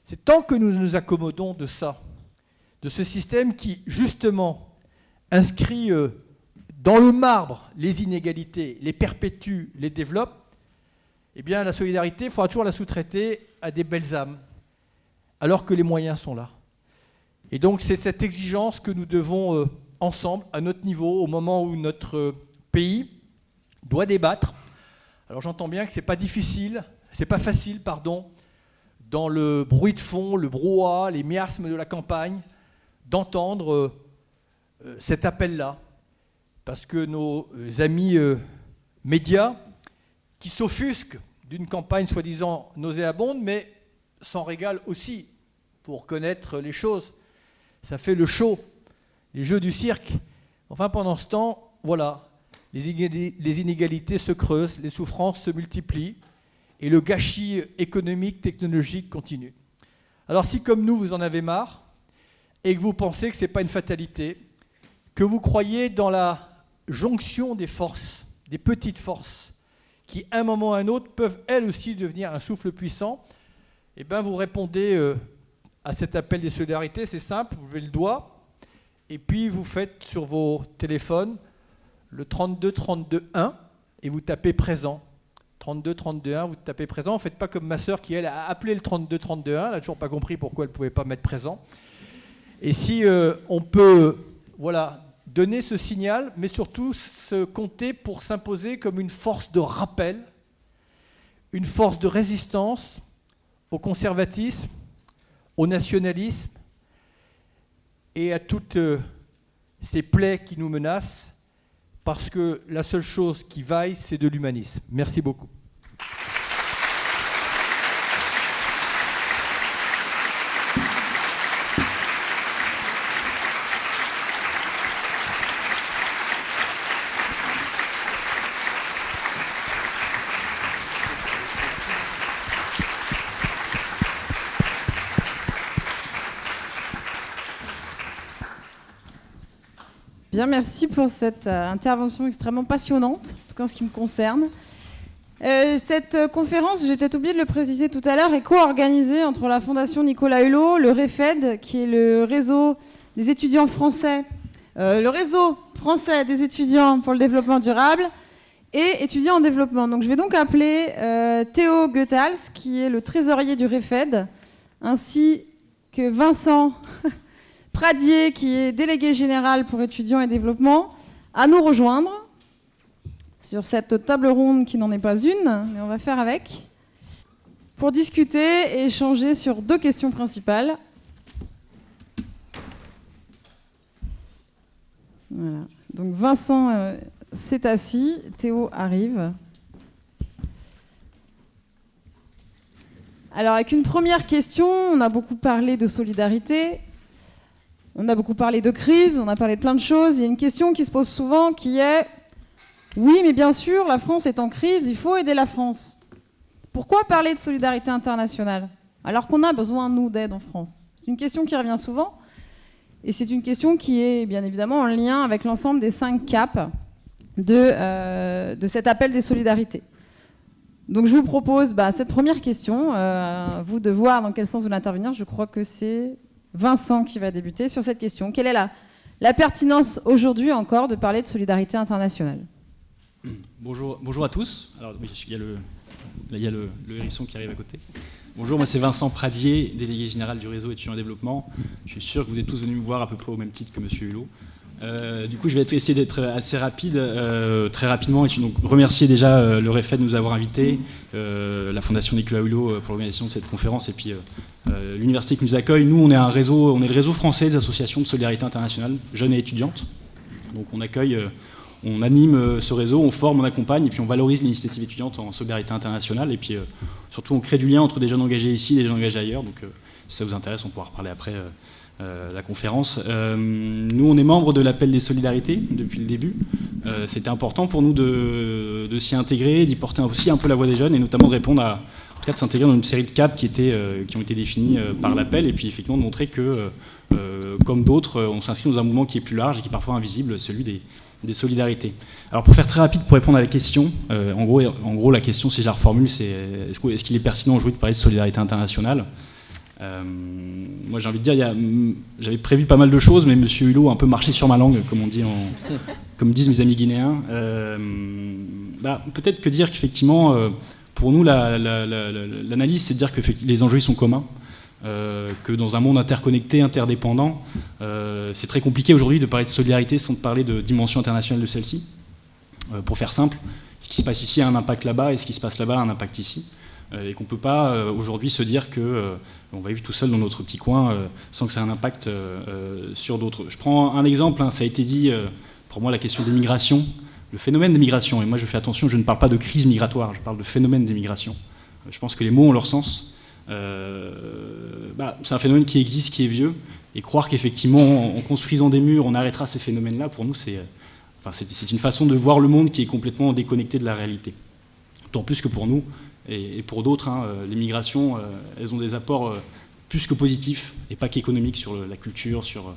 C'est tant que nous nous accommodons de ça, de ce système qui, justement, inscrit dans le marbre les inégalités, les perpétue, les développe, eh bien, la solidarité, il faudra toujours la sous-traiter à des belles âmes, alors que les moyens sont là. Et donc, c'est cette exigence que nous devons, ensemble, à notre niveau, au moment où notre pays doit débattre. Alors, j'entends bien que ce n'est pas difficile, c'est pas facile, pardon, dans le bruit de fond, le brouhaha, les miasmes de la campagne, d'entendre cet appel-là. Parce que nos amis médias, qui s'offusquent d'une campagne soi-disant nauséabonde, mais s'en régalent aussi pour connaître les choses. Ça fait le show, les jeux du cirque. Enfin, pendant ce temps, voilà, les inégalités se creusent, les souffrances se multiplient, et le gâchis économique, technologique continue. Alors si, comme nous, vous en avez marre, et que vous pensez que ce n'est pas une fatalité, que vous croyez dans la jonction des forces, des petites forces, qui, à un moment ou à un autre, peuvent elles aussi devenir un souffle puissant, eh bien vous répondez à cet appel des solidarités, c'est simple, vous levez le doigt, et puis vous faites sur vos téléphones le 32 32 1, et vous tapez présent. 32 32 1, vous tapez présent. Ne faites pas comme ma sœur qui, elle, a appelé le 32 32 1, elle n'a toujours pas compris pourquoi elle ne pouvait pas mettre présent. Et si on peut, voilà, donner ce signal, mais surtout se compter pour s'imposer comme une force de rappel, une force de résistance au conservatisme, au nationalisme et à toutes ces plaies qui nous menacent, parce que la seule chose qui vaille, c'est de l'humanisme. Merci beaucoup. Bien, merci pour cette intervention extrêmement passionnante, en tout cas en ce qui me concerne. Cette conférence, j'ai peut-être oublié de le préciser tout à l'heure, est co-organisée entre la Fondation Nicolas Hulot, le REFED, qui est le réseau des étudiants français, le réseau français des étudiants pour le développement durable, et étudiants en développement. Donc je vais donc appeler Théo Goethals, qui est le trésorier du REFED, ainsi que Vincent Pradier, qui est délégué général pour étudiants et développement, à nous rejoindre sur cette table ronde qui n'en est pas une, mais on va faire avec, pour discuter et échanger sur deux questions principales. Voilà. Donc Vincent s'est assis, Théo arrive. Alors avec une première question, on a beaucoup parlé de solidarité. On a beaucoup parlé de crise, on a parlé de plein de choses. Il y a une question qui se pose souvent qui est « Oui, mais bien sûr, la France est en crise, il faut aider la France. Pourquoi parler de solidarité internationale alors qu'on a besoin, nous, d'aide en France ?» C'est une question qui revient souvent et c'est une question qui est bien évidemment en lien avec l'ensemble des 5 caps de cet appel des solidarités. Donc je vous propose cette première question, vous de voir dans quel sens vous voulez intervenir. Je crois que c'est Vincent qui va débuter sur cette question. Quelle est la pertinence aujourd'hui encore de parler de solidarité internationale ? Bonjour à tous. Alors oui, il y a le hérisson qui arrive à côté. Bonjour, moi c'est Vincent Pradier, délégué général du réseau étudiants en développement. Je suis sûr que vous êtes tous venus me voir à peu près au même titre que M. Hulot. Du coup, je vais essayer d'être assez rapide, très rapidement, et donc remercier déjà le REFED de nous avoir invités, la Fondation Nicolas Hulot pour l'organisation de cette conférence, et puis l'université qui nous accueille. Nous, on est le réseau français des associations de solidarité internationale, jeunes et étudiantes. Donc on accueille, on anime ce réseau, on forme, on accompagne, et puis on valorise l'initiative étudiante en solidarité internationale, et puis surtout on crée du lien entre des jeunes engagés ici et des jeunes engagés ailleurs. Donc si ça vous intéresse, on pourra reparler après la conférence. Nous, on est membre de l'appel des solidarités depuis le début. C'était important pour nous de s'y intégrer, d'y porter aussi un peu la voix des jeunes, et notamment de répondre en tout cas de s'intégrer dans une série de caps qui ont été définis par l'appel, et puis effectivement de montrer que, comme d'autres, on s'inscrit dans un mouvement qui est plus large et qui est parfois invisible, celui des solidarités. Alors pour faire très rapide, pour répondre à la question, en gros la question, si je la reformule, c'est est-ce qu'il est pertinent aujourd'hui de parler de solidarité internationale ? Moi j'ai envie de dire, j'avais prévu pas mal de choses, mais M. Hulot a un peu marché sur ma langue, comme disent mes amis guinéens. Peut-être que dire qu'effectivement, pour nous, l'analyse, c'est de dire que les enjeux sont communs, que dans un monde interconnecté, interdépendant, c'est très compliqué aujourd'hui de parler de solidarité sans parler de dimension internationale de celle-ci. Pour faire simple, ce qui se passe ici a un impact là-bas, et ce qui se passe là-bas a un impact ici. Et qu'on ne peut pas aujourd'hui se dire qu'on va vivre tout seul dans notre petit coin sans que ça ait un impact sur d'autres. Je prends un exemple, ça a été dit, pour moi la question des migrations, le phénomène des migrations, et moi je fais attention, je ne parle pas de crise migratoire, je parle de phénomène des migrations. Je pense que les mots ont leur sens. C'est un phénomène qui existe, qui est vieux, et croire qu'effectivement en construisant des murs on arrêtera ces phénomènes-là, pour nous c'est une façon de voir le monde qui est complètement déconnectée de la réalité. D'autant plus que pour nous, et pour d'autres, les migrations, elles ont des apports plus que positifs et pas qu'économiques sur la culture, sur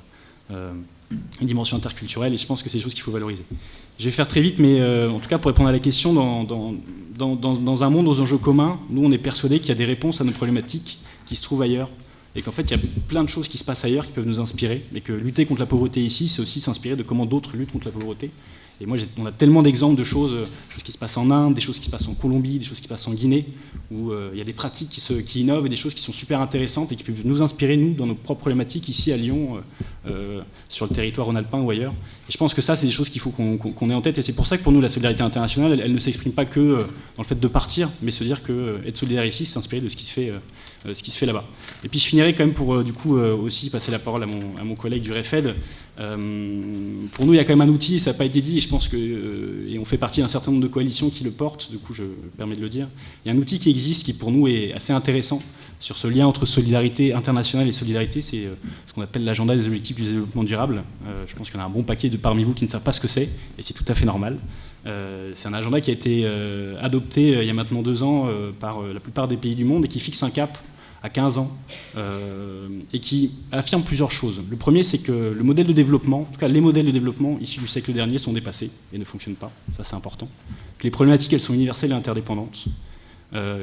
une dimension interculturelle, et je pense que c'est des choses qu'il faut valoriser. Je vais faire très vite, mais en tout cas pour répondre à la question, dans un monde aux enjeux communs, nous on est persuadés qu'il y a des réponses à nos problématiques qui se trouvent ailleurs, et qu'en fait il y a plein de choses qui se passent ailleurs qui peuvent nous inspirer, mais que lutter contre la pauvreté ici, c'est aussi s'inspirer de comment d'autres luttent contre la pauvreté. Et moi, on a tellement d'exemples de choses qui se passent en Inde, des choses qui se passent en Colombie, des choses qui se passent en Guinée, où il y a des pratiques qui innovent et des choses qui sont super intéressantes et qui peuvent nous inspirer, nous, dans nos propres problématiques, ici à Lyon, sur le territoire rhône-alpin ou ailleurs. Et je pense que ça, c'est des choses qu'il faut qu'on ait en tête. Et c'est pour ça que pour nous, la solidarité internationale, elle ne s'exprime pas que dans le fait de partir, mais se dire qu'être solidaire ici, c'est s'inspirer de ce qui se fait là-bas. Et puis je finirai quand même pour aussi passer la parole à mon collègue du REFED. Pour nous, il y a quand même un outil, ça n'a pas été dit, et je pense que, et on fait partie d'un certain nombre de coalitions qui le portent, du coup je me permets de le dire. Il y a un outil qui existe, qui pour nous est assez intéressant sur ce lien entre solidarité internationale et solidarité, c'est ce qu'on appelle l'agenda des objectifs du développement durable. Je pense qu'il y en a un bon paquet parmi vous qui ne savent pas ce que c'est, et c'est tout à fait normal. C'est un agenda qui a été adopté il y a maintenant 2 ans par la plupart des pays du monde et qui fixe un cap à 15 ans, et qui affirme plusieurs choses. Le premier, c'est que le modèle de développement, en tout cas les modèles de développement issus du siècle dernier sont dépassés et ne fonctionnent pas, ça c'est important. Que les problématiques, elles sont universelles et interdépendantes,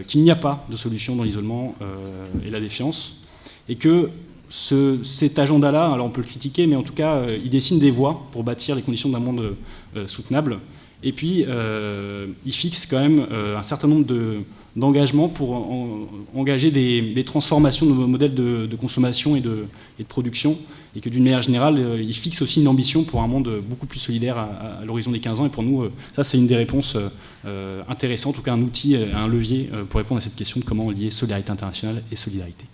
qu'il n'y a pas de solution dans l'isolement et la défiance, et que cet agenda-là, alors on peut le critiquer, mais en tout cas, il dessine des voies pour bâtir les conditions d'un monde soutenable, et puis il fixe quand même un certain nombre d'engagements pour engager des transformations de nos modèles de consommation et de production, et que d'une manière générale, il fixe aussi une ambition pour un monde beaucoup plus solidaire à l'horizon des 15 ans, et pour nous, ça c'est une des réponses intéressantes, en tout cas un outil, un levier pour répondre à cette question de comment lier solidarité internationale et solidarité.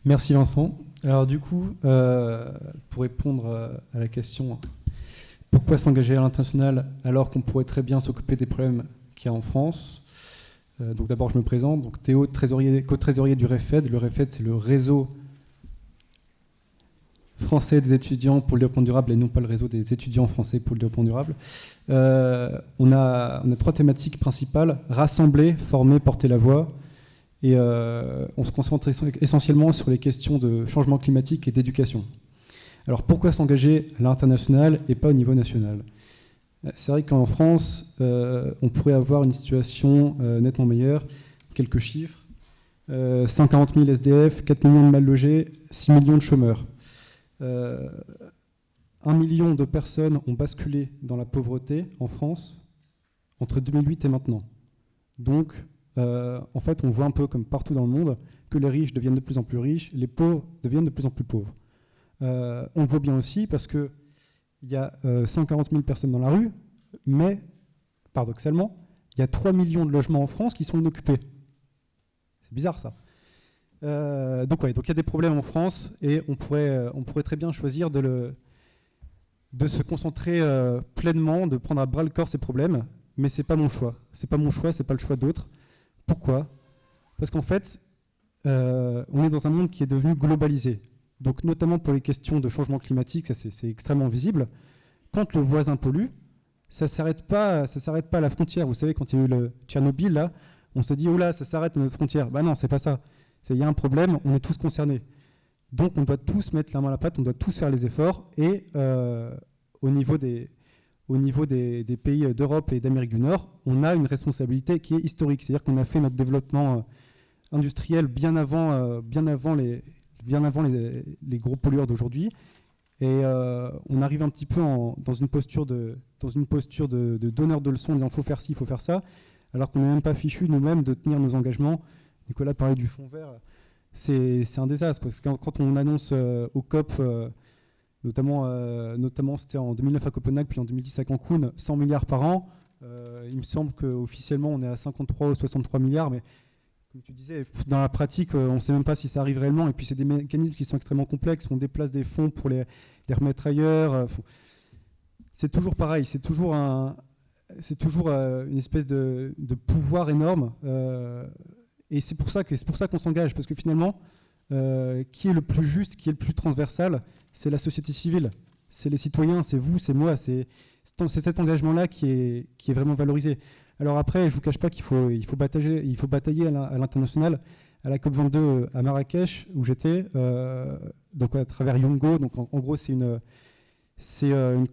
Merci Vincent. Alors du coup, pour répondre à la question pourquoi s'engager à l'international alors qu'on pourrait très bien s'occuper des problèmes qu'il y a en France. Donc d'abord je me présente, donc Théo, co-trésorier du REFED. Le REFED, c'est le réseau français des étudiants pour le développement durable et non pas le réseau des étudiants français pour le développement durable. On a 3 thématiques principales: rassembler, former, porter la voix. Et on se concentre essentiellement sur les questions de changement climatique et d'éducation. Alors pourquoi s'engager à l'international et pas au niveau national ? C'est vrai qu'en France, on pourrait avoir une situation nettement meilleure. Quelques chiffres. 140 000 SDF, 4 millions de mal logés, 6 millions de chômeurs. 1 million de personnes ont basculé dans la pauvreté en France entre 2008 et maintenant. Donc, en fait, on voit un peu comme partout dans le monde que les riches deviennent de plus en plus riches, les pauvres deviennent de plus en plus pauvres. On le voit bien aussi parce qu'il y a 140 000 personnes dans la rue, mais paradoxalement, il y a 3 millions de logements en France qui sont inoccupés. C'est bizarre ça. Donc il y a des problèmes en France et on pourrait très bien choisir de se concentrer pleinement, de prendre à bras le corps ces problèmes, mais c'est pas mon choix. C'est pas mon choix, c'est pas le choix d'autres. Pourquoi ? Parce qu'en fait, on est dans un monde qui est devenu globalisé. Donc notamment pour les questions de changement climatique, ça c'est extrêmement visible. Quand le voisin pollue, ça s'arrête pas à la frontière. Vous savez, quand il y a eu le Tchernobyl, là, on se dit, oh là, ça s'arrête à notre frontière. Ben non, c'est pas ça. Il y a un problème, on est tous concernés. Donc on doit tous mettre la main à la pâte, on doit tous faire les efforts. Et au niveau des pays d'Europe et d'Amérique du Nord, on a une responsabilité qui est historique. C'est-à-dire qu'on a fait notre développement industriel bien avant les gros pollueurs d'aujourd'hui. Et on arrive un petit peu dans une posture de donneur de leçons en disant il faut faire ci, il faut faire ça, alors qu'on n'est même pas fichu nous-mêmes de tenir nos engagements. Nicolas parlait du fonds vert, c'est un désastre. Parce que quand on annonce au COP, notamment c'était en 2009 à Copenhague, puis en 2010 à Cancun, 100 milliards par an, il me semble qu'officiellement on est à 53 ou 63 milliards, mais comme tu disais, dans la pratique, on ne sait même pas si ça arrive réellement. Et puis, c'est des mécanismes qui sont extrêmement complexes. On déplace des fonds pour les remettre ailleurs. C'est toujours pareil. C'est toujours une espèce de pouvoir énorme. Et c'est pour ça qu'on s'engage. Parce que finalement, qui est le plus juste, qui est le plus transversal, c'est la société civile. C'est les citoyens, c'est vous, c'est moi. C'est cet engagement-là qui est vraiment valorisé. Alors après, je ne vous cache pas qu'il faut batailler à l'international. À la COP22 à Marrakech, où j'étais, donc à travers Youngo, donc en gros c'est une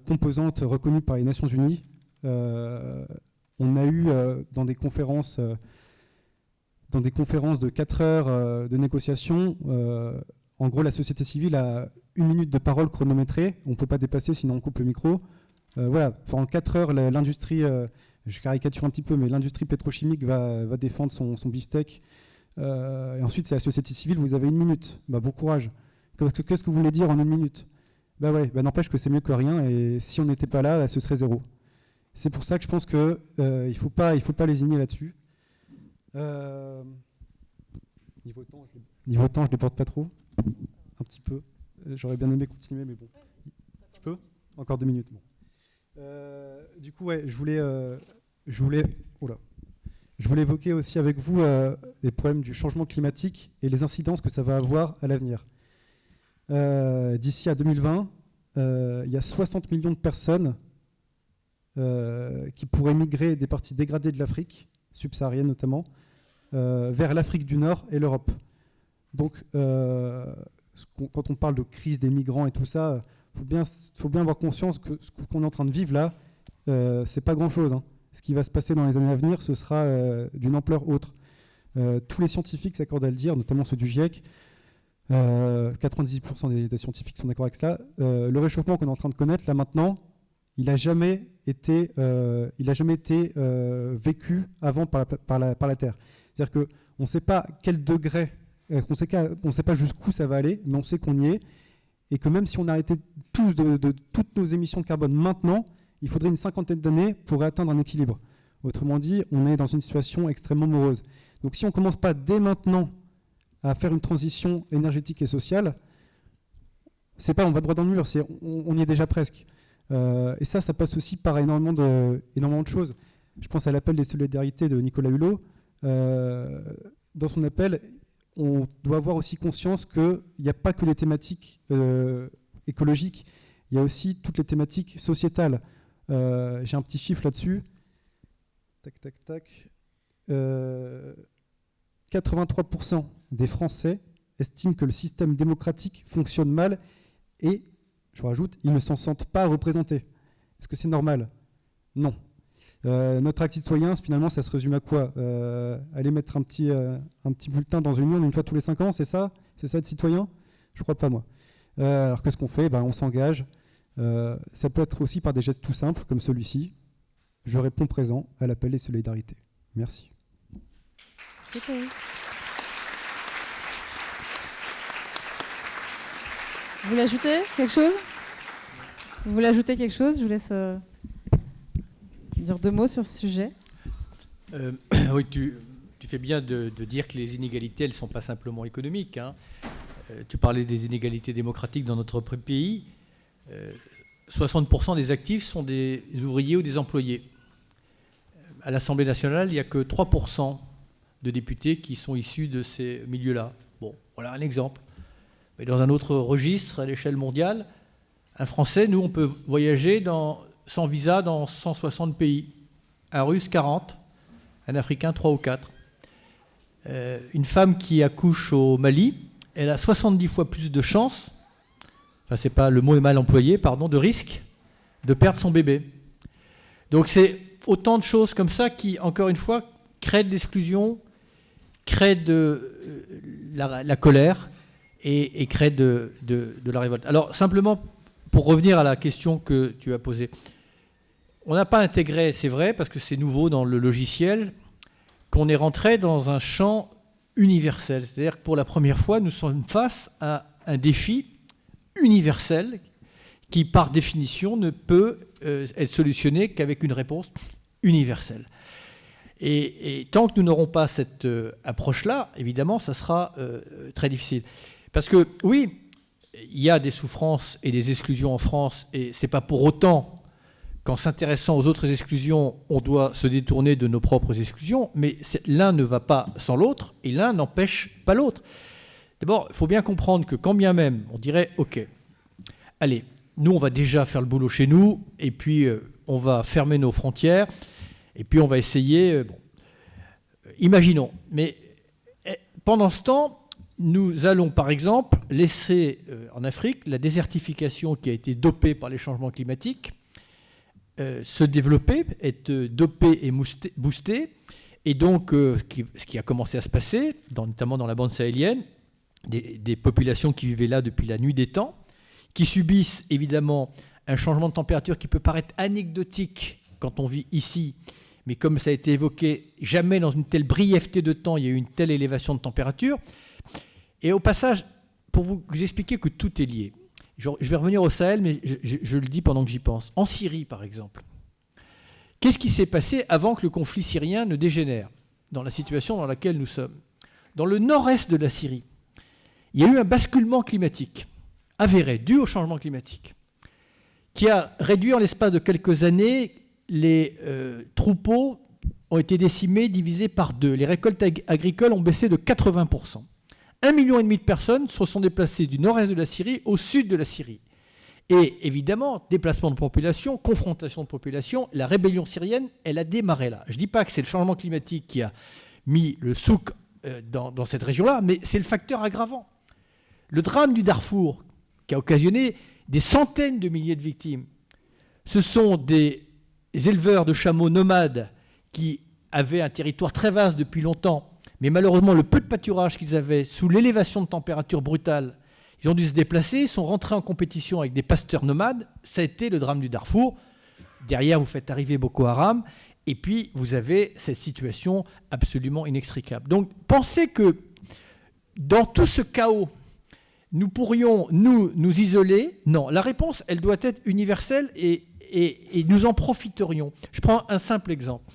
composante reconnue par les Nations Unies. On a eu dans des conférences de 4 heures de négociation, en gros la société civile a 1 minute de parole chronométrée, on ne peut pas dépasser sinon on coupe le micro. Voilà, pendant 4 heures, l'industrie, je caricature un petit peu, mais l'industrie pétrochimique va défendre son beefsteak. Et ensuite, c'est la société civile, vous avez 1 minute. Bah, bon courage. Qu'est-ce que vous voulez dire en 1 minute ? Bah ouais, n'empêche que c'est mieux que rien, et si on n'était pas là, ce serait 0. C'est pour ça que je pense qu'il ne faut pas lésigner là-dessus. Niveau temps, je ne les porte pas trop. Un petit peu. J'aurais bien aimé continuer, mais bon. Je peux ? Encore 2 minutes. Bon. Du coup, ouais, je voulais évoquer aussi avec vous les problèmes du changement climatique et les incidences que ça va avoir à l'avenir. D'ici à 2020, il y a 60 millions de personnes qui pourraient migrer des parties dégradées de l'Afrique, subsaharienne notamment, vers l'Afrique du Nord et l'Europe. Donc, quand on parle de crise des migrants et tout ça, faut bien avoir conscience que ce qu'on est en train de vivre là, c'est pas grand-chose. Hein. Ce qui va se passer dans les années à venir, ce sera d'une ampleur autre. Tous les scientifiques s'accordent à le dire, notamment ceux du GIEC. 98% des scientifiques sont d'accord avec ça. Le réchauffement qu'on est en train de connaître là maintenant, il n'a jamais été vécu avant par la Terre. C'est-à-dire qu'on ne sait pas quel degré, on ne sait pas jusqu'où ça va aller, mais on sait qu'on y est. Et que même si on arrêtait tous de toutes nos émissions de carbone maintenant, il faudrait une 50aine d'années pour atteindre un équilibre. Autrement dit, on est dans une situation extrêmement morose. Donc si on ne commence pas dès maintenant à faire une transition énergétique et sociale, c'est pas on va droit dans le mur, on y est déjà presque. Et ça passe aussi par énormément de choses. Je pense à l'appel des solidarités de Nicolas Hulot. Dans son appel, on doit avoir aussi conscience qu'il n'y a pas que les thématiques écologiques, il y a aussi toutes les thématiques sociétales. J'ai un petit chiffre là-dessus. Tac, tac, tac. 83% des Français estiment que le système démocratique fonctionne mal et, je rajoute, ils ne s'en sentent pas représentés. Est-ce que c'est normal ? Non. Notre acte citoyen, finalement, ça se résume à quoi ? Aller mettre un petit bulletin dans une urne une fois tous les 5 ans, c'est ça ? C'est ça être citoyen ? Je crois pas, moi. Alors qu'est-ce qu'on fait ? On s'engage. Ça peut être aussi par des gestes tout simples, comme celui-ci. Je réponds présent à l'appel des solidarités. Merci. Vous voulez ajouter quelque chose? Vous voulez ajouter quelque chose? Je vous laisse dire 2 mots sur ce sujet. Oui, tu fais bien de dire que les inégalités, elles ne sont pas simplement économiques, hein. Tu parlais des inégalités démocratiques dans notre pays. 60% des actifs sont des ouvriers ou des employés. À l'Assemblée nationale, il n'y a que 3% de députés qui sont issus de ces milieux-là. Bon, voilà un exemple. Mais dans un autre registre, à l'échelle mondiale, un Français, nous, on peut voyager sans visa dans 160 pays. Un Russe, 40. Un Africain, 3 ou 4. Une femme qui accouche au Mali, elle a 70 fois plus de chances, enfin c'est pas, le mot est mal employé, pardon, de risque de perdre son bébé. Donc c'est autant de choses comme ça qui, encore une fois, créent de l'exclusion, créent de la colère et créent de la révolte. Alors simplement, pour revenir à la question que tu as posée, on n'a pas intégré, c'est vrai, parce que c'est nouveau dans le logiciel, qu'on est rentré dans un champ universel. C'est-à-dire que pour la première fois, nous sommes face à un défi universel qui, par définition, ne peut être solutionné qu'avec une réponse universelle. Et tant que nous n'aurons pas cette approche-là, évidemment, ça sera très difficile. Parce que, oui, il y a des souffrances et des exclusions en France, et ce n'est pas pour autant qu'en s'intéressant aux autres exclusions, on doit se détourner de nos propres exclusions, mais l'un ne va pas sans l'autre, et l'un n'empêche pas l'autre. D'abord, il faut bien comprendre que quand bien même, on dirait, OK, allez, nous, on va déjà faire le boulot chez nous, et puis on va fermer nos frontières, et puis on va essayer... imaginons, mais pendant ce temps, nous allons, par exemple, laisser en Afrique la désertification qui a été dopée par les changements climatiques, se développer, être dopé et boosté. Et donc, ce qui a commencé à se passer, notamment dans la bande sahélienne, des populations qui vivaient là depuis la nuit des temps, qui subissent évidemment un changement de température qui peut paraître anecdotique quand on vit ici, mais comme ça a été évoqué, jamais dans une telle brièveté de temps il y a eu une telle élévation de température. Et au passage, pour vous expliquer que tout est lié, je vais revenir au Sahel, mais je le dis pendant que j'y pense. En Syrie, par exemple, qu'est-ce qui s'est passé avant que le conflit syrien ne dégénère dans la situation dans laquelle nous sommes? Dans le nord-est de la Syrie, il y a eu un basculement climatique avéré, dû au changement climatique, qui a réduit en l'espace de quelques années les troupeaux ont été décimés, divisés par 2. Les récoltes agricoles ont baissé de 80%. 1,5 million de personnes se sont déplacées du nord-est de la Syrie au sud de la Syrie. Et évidemment, déplacement de population, confrontation de population, la rébellion syrienne, elle a démarré là. Je ne dis pas que c'est le changement climatique qui a mis le souk dans cette région-là, mais c'est le facteur aggravant. Le drame du Darfour, qui a occasionné des centaines de milliers de victimes, ce sont des éleveurs de chameaux nomades qui avaient un territoire très vaste depuis longtemps, mais malheureusement, le peu de pâturage qu'ils avaient, sous l'élévation de température brutale, ils ont dû se déplacer, ils sont rentrés en compétition avec des pasteurs nomades. Ça a été le drame du Darfour. Derrière, vous faites arriver Boko Haram, et puis vous avez cette situation absolument inextricable. Donc, pensez que dans tout ce chaos, nous pourrions nous isoler. Non, la réponse, elle doit être universelle et nous en profiterions. Je prends un simple exemple.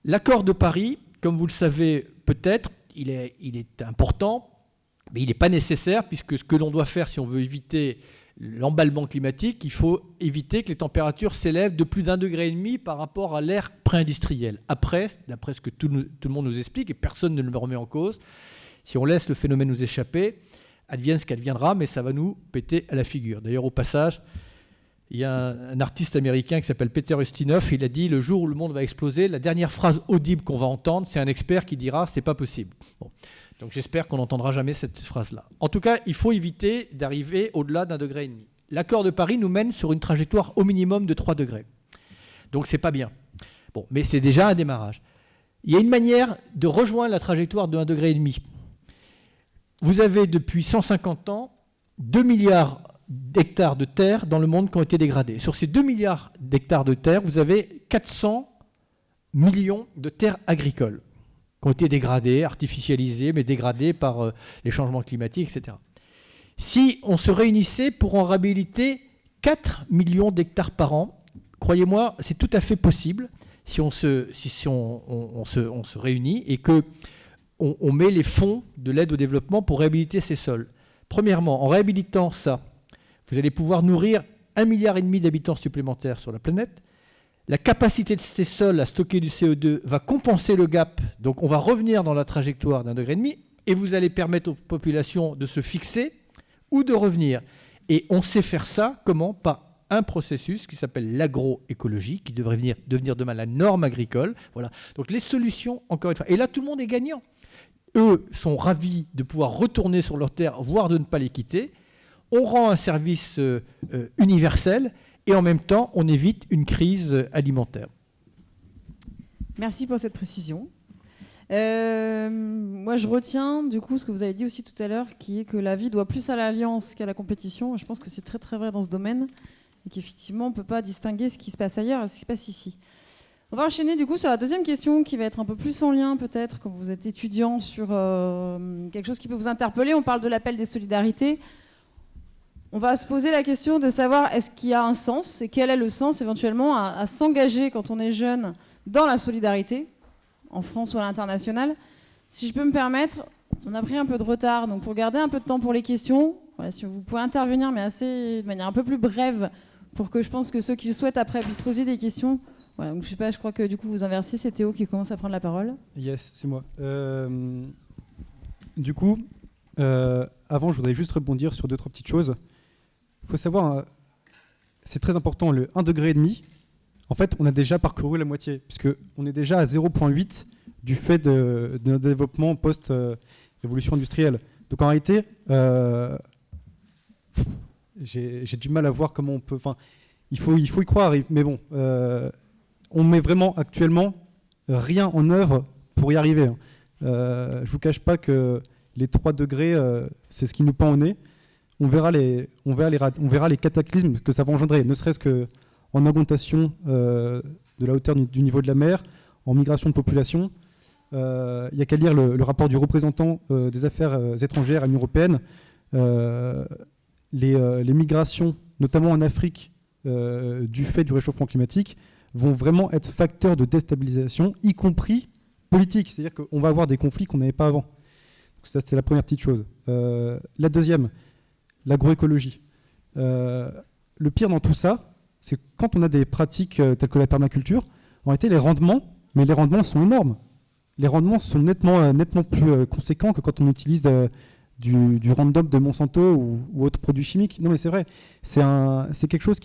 L'accord de Paris, comme vous le savez peut-être, il est important, mais il n'est pas nécessaire, puisque ce que l'on doit faire si on veut éviter l'emballement climatique, il faut éviter que les températures s'élèvent de plus d'1,5 degré par rapport à l'ère pré-industrielle. Après, d'après ce que tout le monde nous explique, et personne ne le remet en cause, si on laisse le phénomène nous échapper, advienne ce qu'adviendra, mais ça va nous péter à la figure. D'ailleurs, au passage, il y a un artiste américain qui s'appelle Peter Ustinov, il a dit « Le jour où le monde va exploser, la dernière phrase audible qu'on va entendre, c'est un expert qui dira « c'est pas possible ». Bon. Donc j'espère qu'on n'entendra jamais cette phrase-là. En tout cas, il faut éviter d'arriver au-delà d'1,5 degré. L'accord de Paris nous mène sur une trajectoire au minimum de 3 degrés. Donc c'est pas bien. Bon, mais c'est déjà un démarrage. Il y a une manière de rejoindre la trajectoire de 1,5 degré. Vous avez depuis 150 ans 2 milliards d'hectares de terre dans le monde qui ont été dégradés. Sur ces 2 milliards d'hectares de terre, vous avez 400 millions de terres agricoles qui ont été dégradées, artificialisées, mais dégradées par les changements climatiques, etc. Si on se réunissait pour en réhabiliter 4 millions d'hectares par an, croyez-moi, c'est tout à fait possible si on se réunit et qu'on met les fonds de l'aide au développement pour réhabiliter ces sols. Premièrement, en réhabilitant ça, vous allez pouvoir nourrir 1,5 milliard d'habitants supplémentaires sur la planète. La capacité de ces sols à stocker du CO2 va compenser le gap, donc on va revenir dans la trajectoire d'1,5 degré, et vous allez permettre aux populations de se fixer ou de revenir. Et on sait faire ça, comment ? Par un processus qui s'appelle l'agroécologie, qui devrait devenir demain la norme agricole. Voilà. Donc les solutions, encore une fois, et là tout le monde est gagnant. Eux sont ravis de pouvoir retourner sur leurs terres, voire de ne pas les quitter. On rend un service universel, et en même temps, on évite une crise alimentaire. Merci pour cette précision. Moi, je retiens du coup ce que vous avez dit aussi tout à l'heure, qui est que la vie doit plus à l'alliance qu'à la compétition. Je pense que c'est très très vrai dans ce domaine, et qu'effectivement, on ne peut pas distinguer ce qui se passe ailleurs et ce qui se passe ici. On va enchaîner du coup sur la deuxième question, qui va être un peu plus en lien peut-être quand vous êtes étudiant sur quelque chose qui peut vous interpeller. On parle de l'appel des solidarités. On va se poser la question de savoir est-ce qu'il y a un sens et quel est le sens éventuellement à s'engager quand on est jeune dans la solidarité, en France ou à l'international. Si je peux me permettre, on a pris un peu de retard, donc pour garder un peu de temps pour les questions, voilà, si vous pouvez intervenir, mais de manière un peu plus brève, pour que je pense que ceux qui le souhaitent après puissent poser des questions. Voilà, donc je sais pas, je crois que du coup vous inversez, c'est Théo qui commence à prendre la parole. Yes, c'est moi. Du coup, avant, je voudrais juste rebondir sur 2-3 petites choses. Il faut savoir, c'est très important, le 1,5 degré, en fait, on a déjà parcouru la moitié, puisqu'on est déjà à 0,8 du fait de notre développement post-révolution industrielle. Donc en réalité, j'ai du mal à voir comment on peut... Enfin, il faut y croire, mais bon, on met vraiment actuellement rien en œuvre pour y arriver. Je ne vous cache pas que les 3 degrés, c'est ce qui nous pend au nez. On verra les cataclysmes que ça va engendrer, ne serait-ce qu'en augmentation de la hauteur du niveau de la mer, en migration de population. Il n'y a qu'à lire le rapport du représentant des affaires étrangères à l'Union européenne. Les migrations, notamment en Afrique, du fait du réchauffement climatique, vont vraiment être facteurs de déstabilisation, y compris politique. C'est-à-dire qu'on va avoir des conflits qu'on n'avait pas avant. Donc ça, c'était la première petite chose. La deuxième, l'agroécologie. Le pire dans tout ça, c'est que quand on a des pratiques telles que la permaculture, en réalité, les rendements sont énormes. Les rendements sont nettement plus conséquents que quand on utilise du Roundup de Monsanto ou autres produits chimiques. Non mais c'est vrai, c'est quelque chose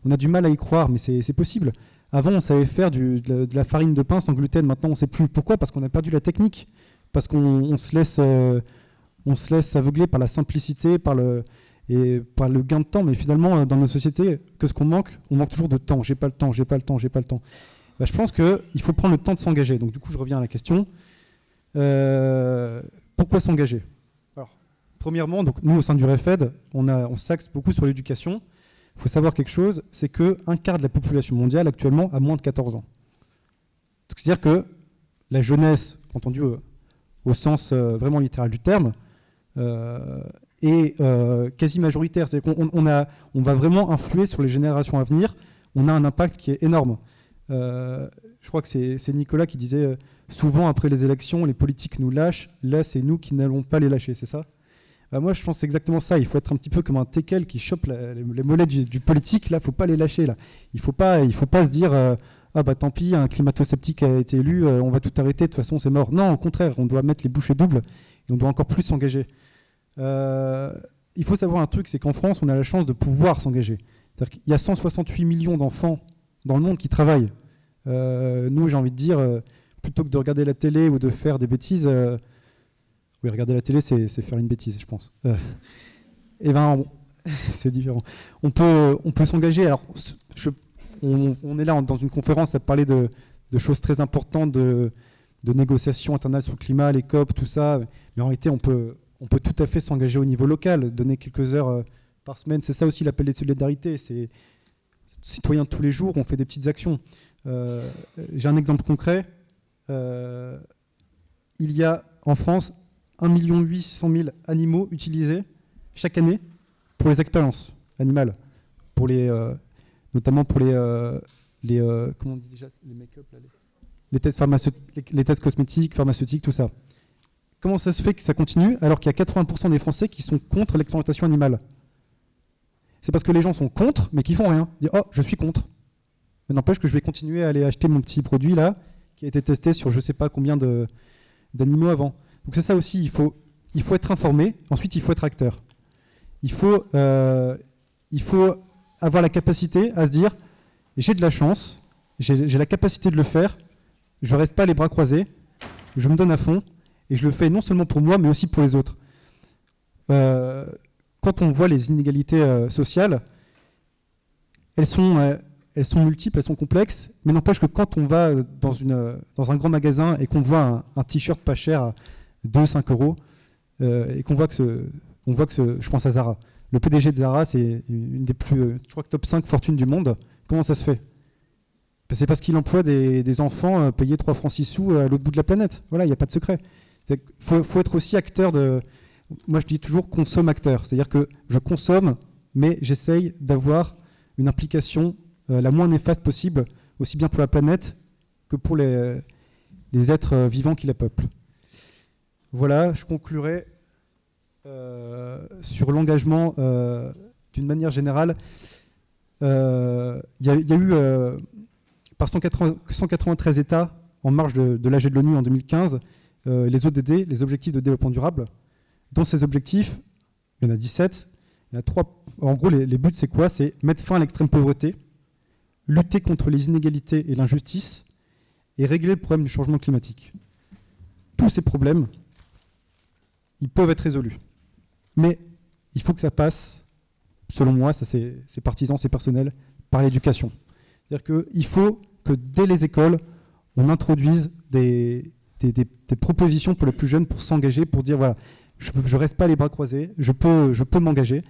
on a du mal à y croire, mais c'est possible. Avant, on savait faire de la farine de pain sans gluten, maintenant on ne sait plus. Pourquoi ? Parce qu'on a perdu la technique, parce qu'on se laisse aveugler par la simplicité, par le gain de temps, mais finalement, dans nos sociétés, qu'est-ce qu'on manque ? On manque toujours de temps. J'ai pas le temps. Bah, je pense qu'il faut prendre le temps de s'engager. Donc du coup, je reviens à la question. Pourquoi s'engager ? Alors, premièrement, donc, nous, au sein du REFED, on s'axe beaucoup sur l'éducation. Il faut savoir quelque chose, c'est qu'un quart de la population mondiale, actuellement, a moins de 14 ans. C'est-à-dire que la jeunesse, entendu au sens vraiment littéral du terme, est quasi majoritaire. C'est-à-dire qu'on va vraiment influer sur les générations à venir. On a un impact qui est énorme. Je crois que c'est Nicolas qui disait souvent après les élections, les politiques nous lâchent. Là, c'est nous qui n'allons pas les lâcher, c'est ça ? Moi, je pense que c'est exactement ça. Il faut être un petit peu comme un teckel qui chope les mollets du politique. Là, il ne faut pas les lâcher. Là. Il faut pas se dire ah bah tant pis, un climato-sceptique a été élu, on va tout arrêter, de toute façon, c'est mort. Non, au contraire, on doit mettre les bouchées doubles et on doit encore plus s'engager. Il faut savoir un truc, c'est qu'en France, on a la chance de pouvoir s'engager. C'est-à-dire qu'il y a 168 millions d'enfants dans le monde qui travaillent. Nous, j'ai envie de dire, plutôt que de regarder la télé ou de faire des bêtises, oui, regarder la télé, c'est faire une bêtise, je pense. Et ben, c'est différent. On peut s'engager. Alors, on est là dans une conférence à parler de choses très importantes, de négociations internationales sur le climat, les COP, tout ça. Mais en réalité, on peut tout à fait s'engager au niveau local, donner quelques heures par semaine. C'est ça aussi l'appel des solidarités. C'est citoyens de tous les jours, on fait des petites actions. J'ai un exemple concret. Il y a en France 1 800 000 animaux utilisés chaque année pour les expériences animales, pour notamment pour les comment on dit déjà, les make-up, les tests les tests cosmétiques, pharmaceutiques, tout ça. Comment ça se fait que ça continue alors qu'il y a 80% des Français qui sont contre l'expérimentation animale? C'est parce que les gens sont contre, mais qui font rien. Ils disent « Oh, je suis contre ». Mais n'empêche que je vais continuer à aller acheter mon petit produit là, qui a été testé sur je ne sais pas combien d'animaux avant. Donc c'est ça aussi, il faut être informé, ensuite il faut être acteur. Il faut avoir la capacité à se dire « J'ai de la chance, j'ai la capacité de le faire, je ne reste pas les bras croisés, je me donne à fond, et je le fais non seulement pour moi, mais aussi pour les autres. » Quand on voit les inégalités sociales, elles sont multiples, elles sont complexes, mais n'empêche que quand on va dans un grand magasin et qu'on voit un t-shirt pas cher à 2-5 euros, et qu'on voit que je pense à Zara. Le PDG de Zara, c'est une des plus, je crois que top 5 fortunes du monde. Comment ça se fait? C'est parce qu'il emploie des enfants payés 3 francs 6 sous à l'autre bout de la planète. Voilà, il n'y a pas de secret. Il faut être aussi acteur de... Moi, je dis toujours consomme-acteur. C'est-à-dire que je consomme, mais j'essaye d'avoir une implication la moins néfaste possible, aussi bien pour la planète que pour les êtres vivants qui la peuplent. Voilà, je conclurai sur l'engagement d'une manière générale. Il y a eu, par 193 États, en marge de l'AG de l'ONU en 2015, les ODD, les objectifs de développement durable. Dans ces objectifs, il y en a 17, il y en a 3. En gros, les buts, c'est quoi? C'est mettre fin à l'extrême pauvreté, lutter contre les inégalités et l'injustice, et régler le problème du changement climatique. Tous ces problèmes, ils peuvent être résolus. Mais il faut que ça passe, selon moi, ça c'est partisan, c'est personnel, par l'éducation. C'est-à-dire qu'il faut que dès les écoles, on introduise des propositions pour les plus jeunes pour s'engager, pour dire voilà, je ne reste pas les bras croisés, je peux m'engager.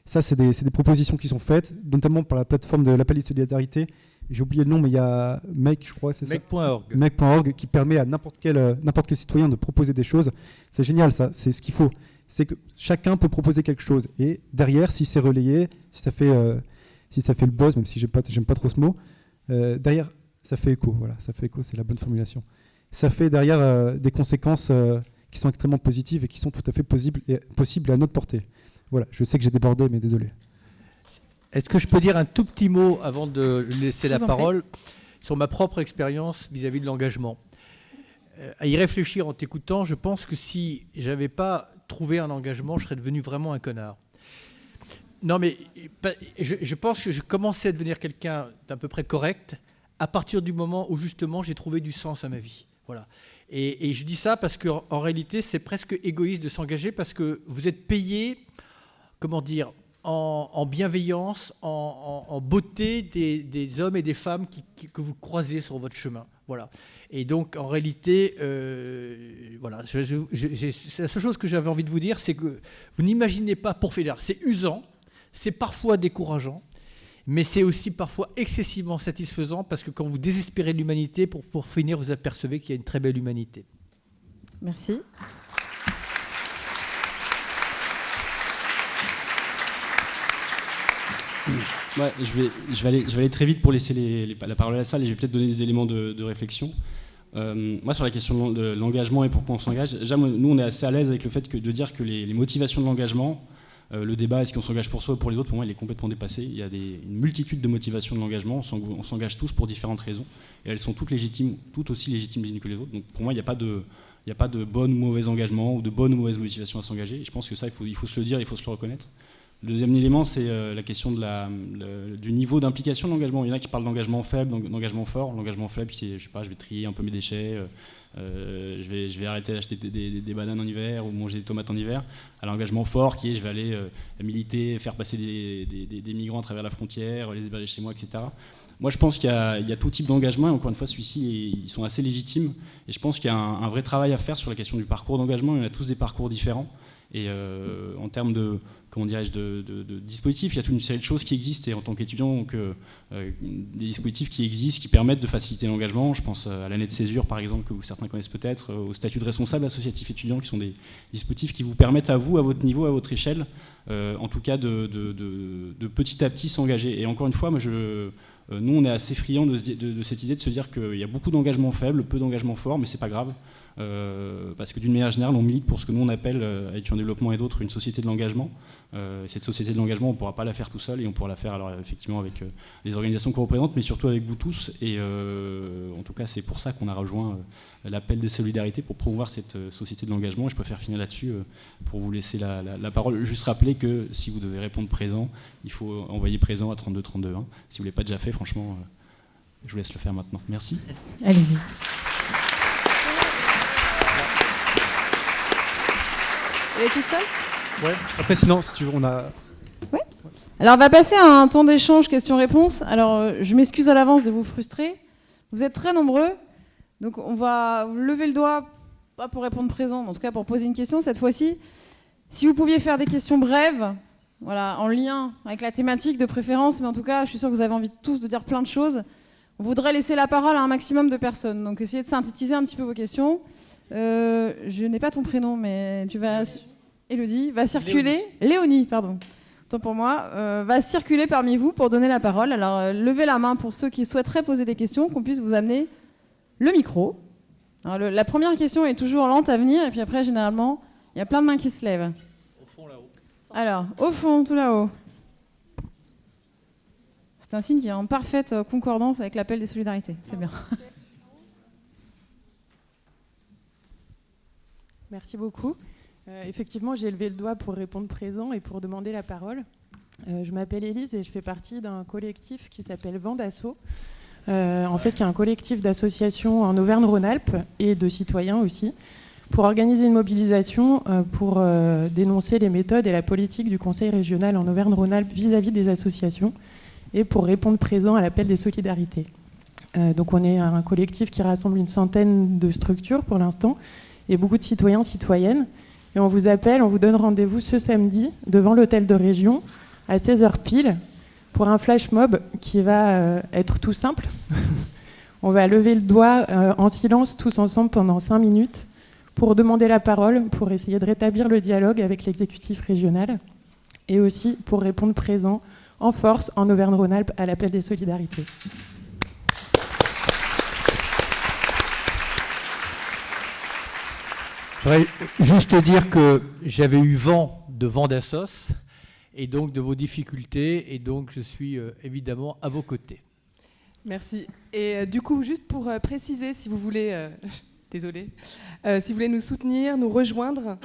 Ça, c'est des propositions qui sont faites, notamment par la plateforme de l'appel de solidarité. J'ai oublié le nom, mais il y a Make, je crois, c'est ça. Make.org. Make.org, qui permet à n'importe quel citoyen de proposer des choses. C'est génial, ça. C'est ce qu'il faut. C'est que chacun peut proposer quelque chose. Et derrière, si c'est relayé, si ça fait le buzz, même si j'aime pas trop ce mot, derrière, ça fait écho. Voilà, ça fait écho, c'est la bonne formulation. Ça fait derrière des conséquences qui sont extrêmement positives et qui sont tout à fait possibles à notre portée. Voilà, je sais que j'ai débordé, mais désolé. Est-ce que je peux dire un tout petit mot avant de laisser la parole sur ma propre expérience vis-à-vis de l'engagement? À y réfléchir en t'écoutant, je pense que si j'avais pas trouvé un engagement, je serais devenu vraiment un connard. Non, mais je pense que je commençais à devenir quelqu'un d'à peu près correct à partir du moment où justement j'ai trouvé du sens à ma vie. Voilà. Et je dis ça parce qu'en réalité, c'est presque égoïste de s'engager parce que vous êtes payé, comment dire, en bienveillance, en beauté des hommes et des femmes que vous croisez sur votre chemin. Voilà. Et donc, en réalité, voilà, c'est la seule chose que j'avais envie de vous dire, c'est que vous n'imaginez pas, pour faire, c'est usant, c'est parfois décourageant, mais c'est aussi parfois excessivement satisfaisant parce que quand vous désespérez de l'humanité, pour finir, vous apercevez qu'il y a une très belle humanité. Merci. Ouais, je vais aller très vite pour laisser la parole à la salle et je vais peut-être donner des éléments de réflexion. Moi, sur la question de l'engagement et pourquoi on s'engage, déjà, nous, on est assez à l'aise avec le fait de dire que les motivations de l'engagement, le débat, est-ce qu'on s'engage pour soi ou pour les autres, pour moi, il est complètement dépassé. Il y a une multitude de motivations de l'engagement, on s'engage tous pour différentes raisons, et elles sont toutes légitimes, toutes aussi légitimes les unes que les autres. Donc pour moi, il n'y a pas de bon ou mauvais engagement ou de bonne ou mauvaise motivation à s'engager. Et je pense que ça, il faut se le dire, il faut se le reconnaître. Le deuxième élément, c'est la question du niveau d'implication de l'engagement. Il y en a qui parlent d'engagement faible, d'engagement fort. L'engagement faible, c'est, je sais pas, je vais trier un peu mes déchets, je vais arrêter d'acheter des bananes en hiver ou manger des tomates en hiver. À l'engagement fort, qui est, je vais aller militer, faire passer des migrants à travers la frontière, les héberger chez moi, etc. Moi, je pense qu'il y a tout type d'engagement, et encore une fois, celui-ci, ils sont assez légitimes. Et je pense qu'il y a un vrai travail à faire sur la question du parcours d'engagement. Il y en a tous des parcours différents. Et en termes de comment dirais-je, de dispositifs. Il y a toute une série de choses qui existent, et en tant qu'étudiant, donc, des dispositifs qui existent, qui permettent de faciliter l'engagement. Je pense à l'année de césure, par exemple, que certains connaissent peut-être, au statut de responsable associatif étudiant, qui sont des dispositifs qui vous permettent à vous, à votre niveau, à votre échelle, en tout cas de petit à petit s'engager. Et encore une fois, nous, on est assez friands de cette idée de se dire qu'il y a beaucoup d'engagements faibles, peu d'engagements forts, mais c'est pas grave. Parce que d'une manière générale, on milite pour ce que nous on appelle, à Étudiants en Développement et d'autres, une société de l'engagement. Cette société de l'engagement, on ne pourra pas la faire tout seul, et on pourra la faire alors effectivement avec les organisations qu'on représente, mais surtout avec vous tous. Et en tout cas, c'est pour ça qu'on a rejoint l'appel des solidarités, pour promouvoir cette société de l'engagement. Et je préfère finir là-dessus pour vous laisser la parole. Juste rappeler que si vous devez répondre présent, il faut envoyer présent à 32 32 1. Si vous ne l'avez pas déjà fait, franchement, je vous laisse le faire maintenant. Merci. Allez-y. Elle est toute seule ? Ouais. Après, sinon, si tu veux, on a... Ouais. Alors, on va passer à un temps d'échange questions-réponses. Alors, je m'excuse à l'avance de vous frustrer. Vous êtes très nombreux. Donc, on va lever le doigt, pas pour répondre présent, mais en tout cas pour poser une question cette fois-ci. Si vous pouviez faire des questions brèves, voilà, en lien avec la thématique de préférence, mais en tout cas, je suis sûre que vous avez envie tous de dire plein de choses. On voudrait laisser la parole à un maximum de personnes. Donc, essayez de synthétiser un petit peu vos questions. Je n'ai pas ton prénom, mais tu vas... Élodie va circuler... Léonie, pardon. Autant pour moi. Va circuler parmi vous pour donner la parole. Alors, levez la main pour ceux qui souhaiteraient poser des questions, qu'on puisse vous amener le micro. Alors, la première question est toujours lente à venir, et puis après, généralement, il y a plein de mains qui se lèvent. Au fond, là-haut. Alors, au fond, tout là-haut. C'est un signe qui est en parfaite concordance avec l'appel des solidarités. C'est bien. Merci beaucoup. Effectivement, j'ai levé le doigt pour répondre présent et pour demander la parole. Je m'appelle Élise et je fais partie d'un collectif qui s'appelle Vent d'Assaut. En fait, il y a un collectif d'associations en Auvergne-Rhône-Alpes et de citoyens aussi, pour organiser une mobilisation pour dénoncer les méthodes et la politique du Conseil régional en Auvergne-Rhône-Alpes vis-à-vis des associations et pour répondre présent à l'appel des solidarités. Donc on est un collectif qui rassemble une centaine de structures pour l'instant et beaucoup de citoyens, citoyennes. Et on vous appelle, on vous donne rendez-vous ce samedi devant l'hôtel de région à 16h pile pour un flash mob qui va être tout simple. On va lever le doigt en silence tous ensemble pendant 5 minutes pour demander la parole, pour essayer de rétablir le dialogue avec l'exécutif régional et aussi pour répondre présent en force en Auvergne-Rhône-Alpes à l'appel des solidarités. Je voudrais juste dire que j'avais eu vent de Vent d'Assos et donc de vos difficultés, et donc je suis évidemment à vos côtés. Merci. Et du coup, juste pour préciser, si vous voulez, désolé, si vous voulez nous soutenir, nous rejoindre,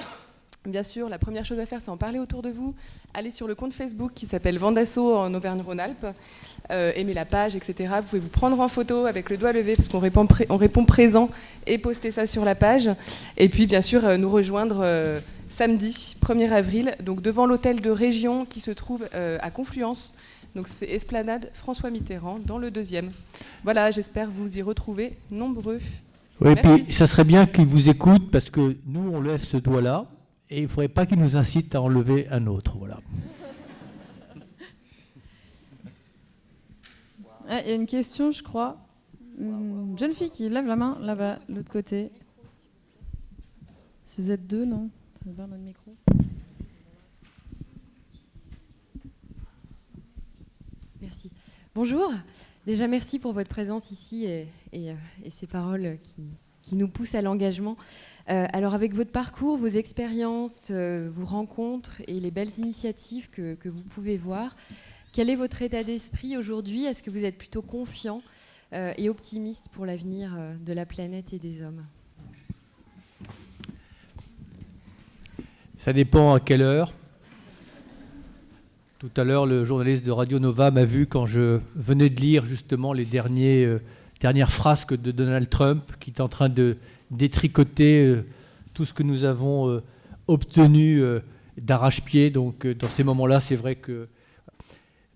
bien sûr, la première chose à faire, c'est en parler autour de vous. Allez sur le compte Facebook qui s'appelle Vent d'Assaut en Auvergne-Rhône-Alpes, aimez la page, etc. Vous pouvez vous prendre en photo avec le doigt levé parce qu'on répond présent et poster ça sur la page. Et puis, bien sûr, nous rejoindre samedi 1er avril, donc devant l'hôtel de région qui se trouve à Confluence. Donc c'est Esplanade François Mitterrand dans le 2e. Voilà, j'espère vous y retrouver nombreux. Oui, et Merci. puis ça serait bien qu'ils vous écoutent parce que nous, on lève ce doigt-là et il ne faudrait pas qu'ils nous incitent à enlever un autre. Voilà. Il y a une question, je crois. Une jeune fille qui lève la main là-bas, de l'autre côté. Si vous êtes deux, non ? Vous avez notre micro. Merci. Bonjour. Déjà, merci pour votre présence ici et ces paroles qui nous poussent à l'engagement. Alors, avec votre parcours, vos expériences, vos rencontres et les belles initiatives que vous pouvez voir, quel est votre état d'esprit aujourd'hui ? Est-ce que vous êtes plutôt confiant et optimiste pour l'avenir de la planète et des hommes ? Ça dépend à quelle heure. Tout à l'heure, le journaliste de Radio Nova m'a vu quand je venais de lire justement les dernières frasques de Donald Trump qui est en train de détricoter tout ce que nous avons obtenu d'arrache-pied. Donc dans ces moments-là, c'est vrai que...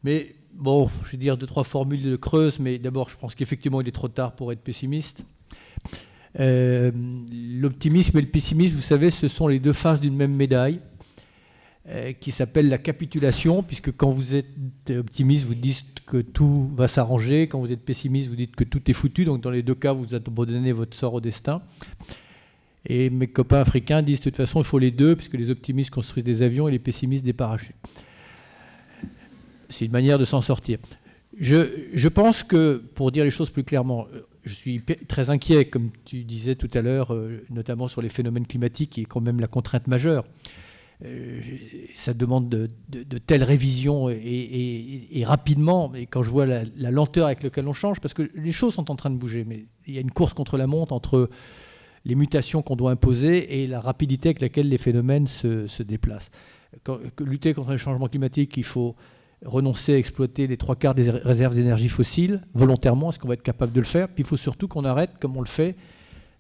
Mais bon, je vais dire 2-3 formules creuses, mais d'abord, je pense qu'effectivement, il est trop tard pour être pessimiste. L'optimisme et le pessimisme, vous savez, ce sont les deux faces d'une même médaille. qui s'appelle la capitulation, puisque quand vous êtes optimiste, vous dites que tout va s'arranger, quand vous êtes pessimiste, vous dites que tout est foutu, donc dans les deux cas, vous abandonnez votre sort au destin. Et mes copains africains disent de toute façon, il faut les deux, puisque les optimistes construisent des avions et les pessimistes des parachutes. C'est une manière de s'en sortir. Je pense que, pour dire les choses plus clairement, je suis très inquiet, comme tu disais tout à l'heure, notamment sur les phénomènes climatiques, qui est quand même la contrainte majeure. Ça demande de telles révisions et rapidement. Et quand je vois la lenteur avec laquelle on change, parce que les choses sont en train de bouger, mais il y a une course contre la montre entre les mutations qu'on doit imposer et la rapidité avec laquelle les phénomènes se déplacent. Lutter contre le changement climatique, il faut renoncer à exploiter les 3/4 des réserves d'énergie fossiles volontairement. Est-ce qu'on va être capable de le faire? Puis il faut surtout qu'on arrête, comme on le fait,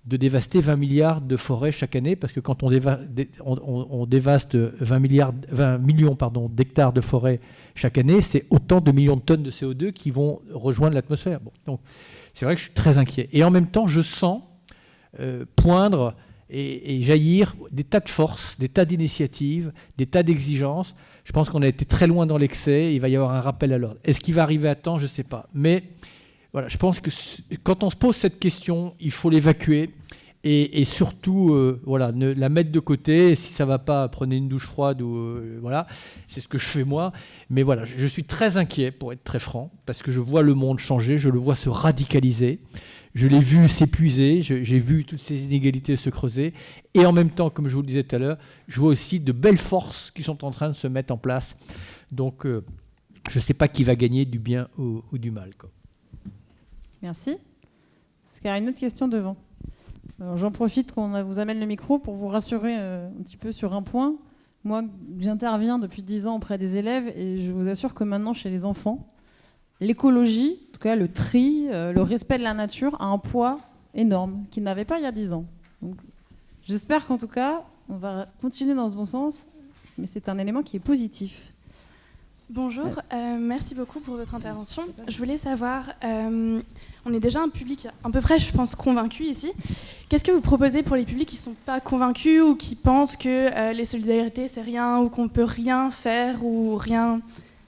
de dévaster 20 milliards de forêts chaque année, parce que quand on dévaste 20 millions d'hectares de forêt chaque année, c'est autant de millions de tonnes de CO2 qui vont rejoindre l'atmosphère. Bon, donc c'est vrai que je suis très inquiet. Et en même temps, je sens poindre et jaillir des tas de forces, des tas d'initiatives, des tas d'exigences. Je pense qu'on a été très loin dans l'excès, il va y avoir un rappel à l'ordre. Est-ce qu'il va arriver à temps? Je ne sais pas. Mais voilà, je pense que quand on se pose cette question, il faut l'évacuer et surtout voilà, ne la mettre de côté. Si ça ne va pas, prenez une douche froide. Voilà, c'est ce que je fais moi. Mais voilà, je suis très inquiet, pour être très franc, parce que je vois le monde changer, je le vois se radicaliser. Je l'ai vu s'épuiser, j'ai vu toutes ces inégalités se creuser. Et en même temps, comme je vous le disais tout à l'heure, je vois aussi de belles forces qui sont en train de se mettre en place. Donc, je ne sais pas qui va gagner du bien ou du mal, quoi. Merci. Est-ce qu'il y a une autre question devant? J'en profite qu'on vous amène le micro pour vous rassurer un petit peu sur un point. Moi, j'interviens depuis 10 ans auprès des élèves et je vous assure que maintenant, chez les enfants, l'écologie, en tout cas le tri, le respect de la nature, a un poids énorme qu'il n'avait pas il y a 10 ans. Donc, j'espère qu'en tout cas, on va continuer dans ce bon sens, mais c'est un élément qui est positif. Bonjour, merci beaucoup pour votre intervention. Je voulais savoir, on est déjà un public à peu près, je pense, convaincu ici. Qu'est-ce que vous proposez pour les publics qui ne sont pas convaincus ou qui pensent que les solidarités, c'est rien, ou qu'on ne peut rien faire ou rien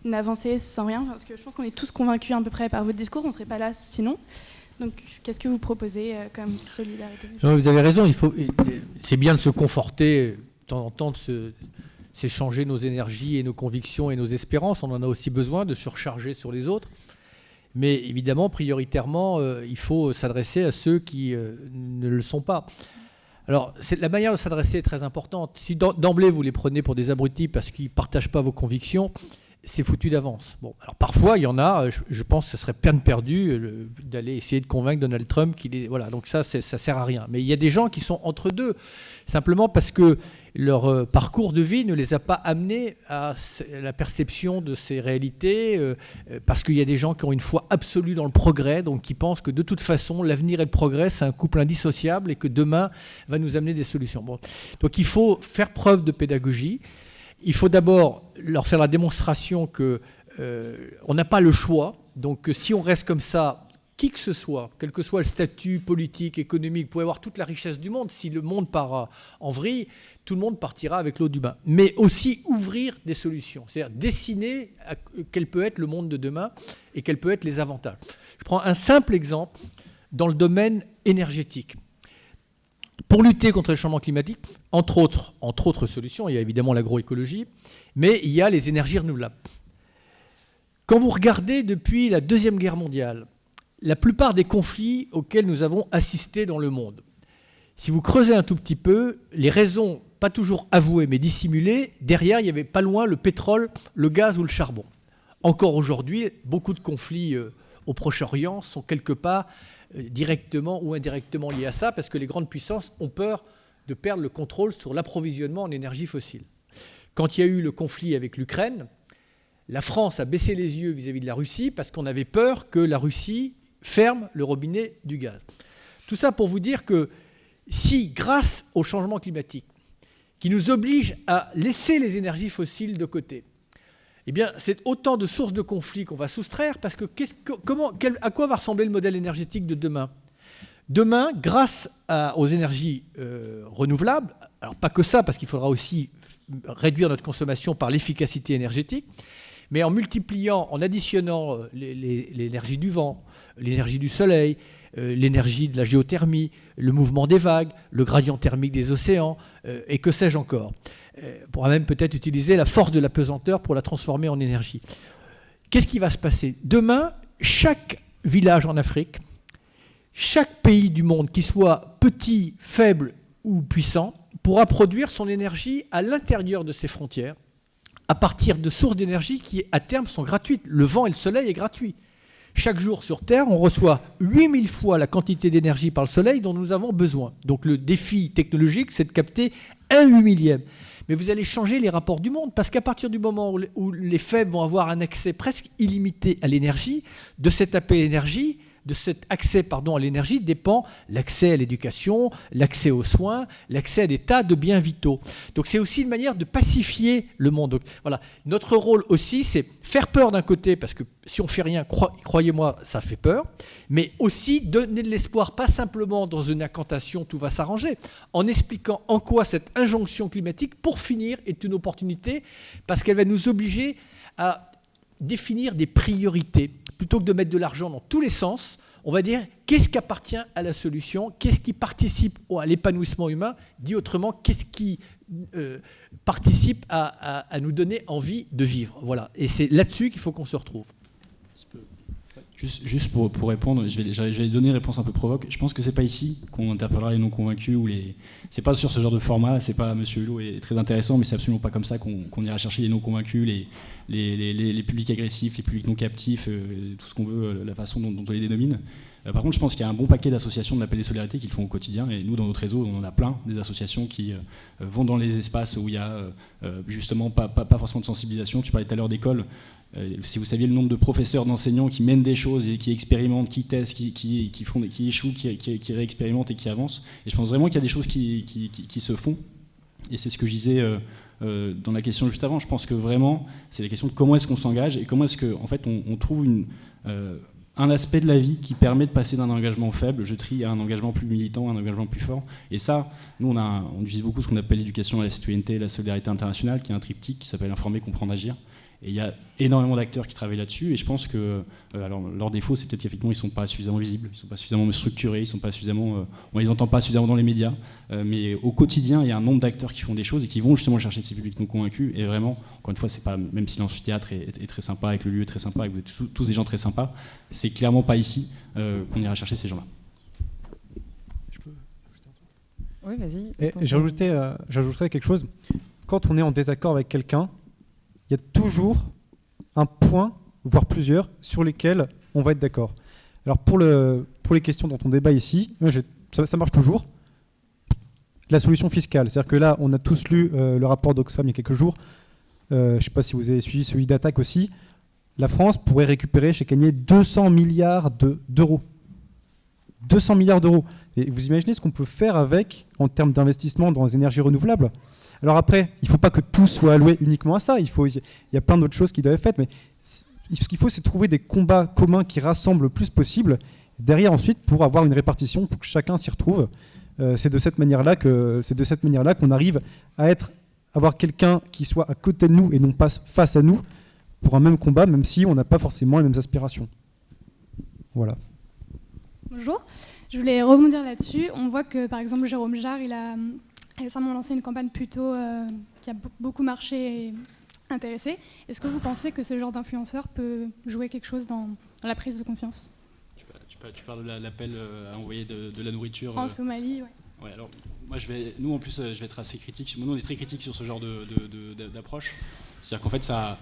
n'avancer sans rien? Parce que je pense qu'on est tous convaincus à peu près par votre discours, on ne serait pas là sinon. Donc, qu'est-ce que vous proposez comme solidarité? Vous avez raison, c'est bien de se conforter, de temps en temps, de s'échanger nos énergies et nos convictions et nos espérances. On en a aussi besoin de se recharger sur les autres. Mais évidemment, prioritairement, il faut s'adresser à ceux qui ne le sont pas. Alors, la manière de s'adresser est très importante. Si d'emblée, vous les prenez pour des abrutis parce qu'ils ne partagent pas vos convictions, c'est foutu d'avance. Bon, alors parfois, il y en a, je pense que ce serait peine perdue d'aller essayer de convaincre Donald Trump qu'il est... Voilà, donc ça ne sert à rien. Mais il y a des gens qui sont entre deux, simplement parce que leur parcours de vie ne les a pas amenés à la perception de ces réalités, parce qu'il y a des gens qui ont une foi absolue dans le progrès, donc qui pensent que de toute façon, l'avenir et le progrès, c'est un couple indissociable et que demain va nous amener des solutions. Bon. Donc il faut faire preuve de pédagogie. Il faut d'abord leur faire la démonstration qu'on n'a pas le choix. Donc si on reste comme ça, qui que ce soit, quel que soit le statut politique, économique, vous pouvez avoir toute la richesse du monde. Si le monde part en vrille, tout le monde partira avec l'eau du bain. Mais aussi ouvrir des solutions, c'est-à-dire dessiner quel peut être le monde de demain et quels peuvent être les avantages. Je prends un simple exemple dans le domaine énergétique. Pour lutter contre le changement climatique, entre autres solutions, il y a évidemment l'agroécologie, mais il y a les énergies renouvelables. Quand vous regardez depuis la Deuxième Guerre mondiale, la plupart des conflits auxquels nous avons assisté dans le monde, si vous creusez un tout petit peu, les raisons, pas toujours avouées mais dissimulées, derrière il y avait pas loin le pétrole, le gaz ou le charbon. Encore aujourd'hui, beaucoup de conflits au Proche-Orient sont quelque part directement ou indirectement liés à ça, parce que les grandes puissances ont peur de perdre le contrôle sur l'approvisionnement en énergie fossile. Quand il y a eu le conflit avec l'Ukraine, la France a baissé les yeux vis-à-vis de la Russie parce qu'on avait peur que la Russie ferme le robinet du gaz. Tout ça pour vous dire que si, grâce au changement climatique, qui nous oblige à laisser les énergies fossiles de côté, eh bien, c'est autant de sources de conflits qu'on va soustraire, parce que à quoi va ressembler le modèle énergétique de demain? Demain, grâce aux énergies renouvelables, Alors pas que ça, parce qu'il faudra aussi réduire notre consommation par l'efficacité énergétique, mais en multipliant, en additionnant l'énergie du vent, l'énergie du soleil, l'énergie de la géothermie, le mouvement des vagues, le gradient thermique des océans, et que sais-je encore. On pourra même peut-être utiliser la force de la pesanteur pour la transformer en énergie. Qu'est-ce qui va se passer? Demain, chaque village en Afrique, chaque pays du monde, qu'il soit petit, faible ou puissant, pourra produire son énergie à l'intérieur de ses frontières, à partir de sources d'énergie qui, à terme, sont gratuites. Le vent et le soleil est gratuit. Chaque jour sur Terre, on reçoit 8000 fois la quantité d'énergie par le soleil dont nous avons besoin. Donc le défi technologique, c'est de capter 1/8000. Mais vous allez changer les rapports du monde, parce qu'à partir du moment où les faibles vont avoir un accès presque illimité à l'énergie, de cet accès à l'énergie dépend l'accès à l'éducation, l'accès aux soins, l'accès à des tas de biens vitaux. Donc c'est aussi une manière de pacifier le monde. Donc, voilà. Notre rôle aussi, c'est faire peur d'un côté, parce que si on ne fait rien, croyez-moi, ça fait peur, mais aussi donner de l'espoir, pas simplement dans une incantation, tout va s'arranger, en expliquant en quoi cette injonction climatique, pour finir, est une opportunité, parce qu'elle va nous obliger à définir des priorités. Plutôt que de mettre de l'argent dans tous les sens, on va dire qu'est-ce qui appartient à la solution, qu'est-ce qui participe à l'épanouissement humain, dit autrement, qu'est-ce qui participe à nous donner envie de vivre. Voilà. Et c'est là-dessus qu'il faut qu'on se retrouve. Juste pour répondre, je vais donner une réponse un peu provoque. Je pense que c'est pas ici qu'on interpellera les non convaincus ou les. C'est pas sur ce genre de format. C'est pas Monsieur Hulot est très intéressant, mais c'est absolument pas comme ça qu'on ira chercher les non convaincus, les publics agressifs, les publics non captifs, tout ce qu'on veut, la façon dont on les dénomine. Par contre, je pense qu'il y a un bon paquet d'associations de l'appel des solidarités qui le font au quotidien. Et nous, dans notre réseau, on en a plein, des associations qui vont dans les espaces où il y a justement pas forcément de sensibilisation. Tu parlais tout à l'heure d'école. Si vous saviez le nombre de professeurs, d'enseignants qui mènent des choses et qui expérimentent, qui testent, qui échouent, qui réexpérimentent et qui avancent. Et je pense vraiment qu'il y a des choses qui se font. Et c'est ce que je disais dans la question juste avant. Je pense que vraiment, c'est la question de comment est-ce qu'on s'engage et comment est-ce qu'en fait, on trouve un aspect de la vie qui permet de passer d'un engagement faible, je trie, à un engagement plus militant, un engagement plus fort. Et ça, nous, on utilise beaucoup ce qu'on appelle l'éducation à la citoyenneté, la solidarité internationale, qui est un triptyque qui s'appelle Informer, Comprendre, Agir. Et il y a énormément d'acteurs qui travaillent là-dessus. Et je pense que alors, leur défaut, c'est peut-être qu'effectivement, ils ne sont pas suffisamment visibles, ils ne sont pas suffisamment structurés, ils sont pas suffisamment, on ne les entend pas suffisamment dans les médias. Mais au quotidien, il y a un nombre d'acteurs qui font des choses et qui vont justement chercher ces publics non convaincus. Et vraiment, encore une fois, c'est pas, même si l'amphithéâtre est très sympa, avec le lieu est très sympa, et que vous êtes tous des gens très sympas, c'est clairement pas ici qu'on ira chercher ces gens-là. Oui, vas-y. J'ajouterais quelque chose. Quand on est en désaccord avec quelqu'un, il y a toujours un point, voire plusieurs, sur lesquels on va être d'accord. Alors pour les questions dont on débat ici, ça marche toujours. La solution fiscale, c'est-à-dire que là, on a tous lu le rapport d'Oxfam il y a quelques jours. Je ne sais pas si vous avez suivi celui d'Attaque aussi. La France pourrait récupérer chez Gagné 200 milliards d'euros. 200 milliards d'euros. Et vous imaginez ce qu'on peut faire avec, en termes d'investissement dans les énergies renouvelables. Alors après, il ne faut pas que tout soit alloué uniquement à ça. Il y a plein d'autres choses qui doivent être faites. Mais ce qu'il faut, c'est trouver des combats communs qui rassemblent le plus possible. Derrière, ensuite, pour avoir une répartition, pour que chacun s'y retrouve. C'est de cette manière-là qu'on arrive à avoir quelqu'un qui soit à côté de nous et non pas face à nous pour un même combat, même si on n'a pas forcément les mêmes aspirations. Voilà. Bonjour. Je voulais rebondir là-dessus. On voit que, par exemple, Jérôme Jarre, il a récemment lancé une campagne plutôt qui a beaucoup marché et intéressé. Est-ce que vous pensez que ce genre d'influenceur peut jouer quelque chose dans la prise de conscience ? Tu parles de l'appel à envoyer de la nourriture en Somalie, oui. Ouais, alors, nous, en plus, je vais être assez critique. Nous, on est très critique sur ce genre d'approche. C'est-à-dire qu'en fait, ça...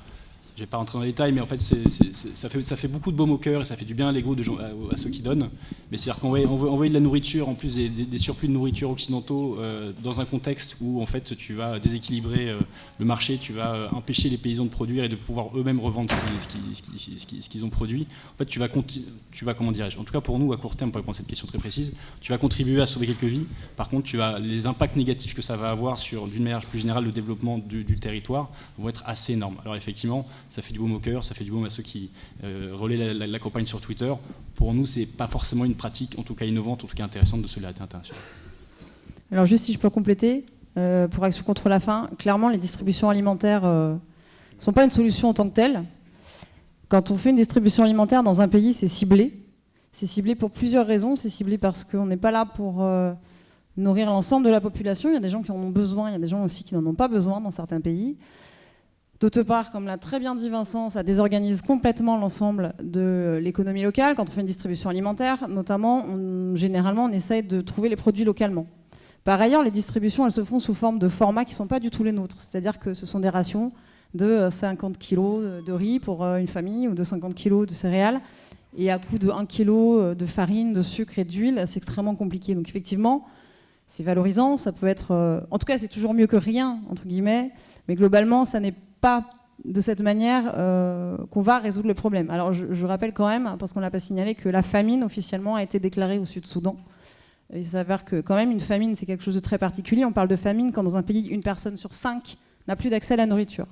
Je ne vais pas rentrer dans les détails, mais en fait, ça fait beaucoup de baume au cœur et ça fait du bien à l'ego à ceux qui donnent. Mais c'est-à-dire qu'envoyer de la nourriture, en plus des surplus de nourriture occidentaux, dans un contexte où en fait, tu vas déséquilibrer le marché, tu vas empêcher les paysans de produire et de pouvoir eux-mêmes revendre ce qu'ils ont produit. En fait, tu vas comment dirais-je, en tout cas pour nous, à court terme, pour répondre à cette question très précise, tu vas contribuer à sauver quelques vies. Par contre, les impacts négatifs que ça va avoir sur, d'une manière plus générale, le développement du territoire vont être assez énormes. Alors effectivement, ça fait du baume au cœur, ça fait du baume à ceux qui relaient la campagne sur Twitter. Pour nous, c'est pas forcément une pratique, en tout cas innovante, en tout cas intéressante de solidarité internationale. Alors juste si je peux compléter, pour Action contre la faim. Clairement, les distributions alimentaires ne sont pas une solution en tant que telle. Quand on fait une distribution alimentaire dans un pays, c'est ciblé. C'est ciblé pour plusieurs raisons. C'est ciblé parce qu'on n'est pas là pour nourrir l'ensemble de la population. Il y a des gens qui en ont besoin, il y a des gens aussi qui n'en ont pas besoin dans certains pays. D'autre part, comme l'a très bien dit Vincent, ça désorganise complètement l'ensemble de l'économie locale. Quand on fait une distribution alimentaire, notamment, généralement, on essaye de trouver les produits localement. Par ailleurs, les distributions, elles se font sous forme de formats qui ne sont pas du tout les nôtres. C'est-à-dire que ce sont des rations de 50 kg de riz pour une famille ou de 50 kg de céréales. Et à coût de 1 kg de farine, de sucre et d'huile, c'est extrêmement compliqué. Donc effectivement, c'est valorisant. Ça peut être... en tout cas, c'est toujours mieux que rien, entre guillemets. Mais globalement, ça n'est pas de cette manière qu'on va résoudre le problème. Alors je rappelle quand même, parce qu'on ne l'a pas signalé, que la famine officiellement a été déclarée au Sud-Soudan. Il s'avère que quand même une famine, c'est quelque chose de très particulier. On parle de famine quand dans un pays, une personne sur 5 n'a plus d'accès à la nourriture.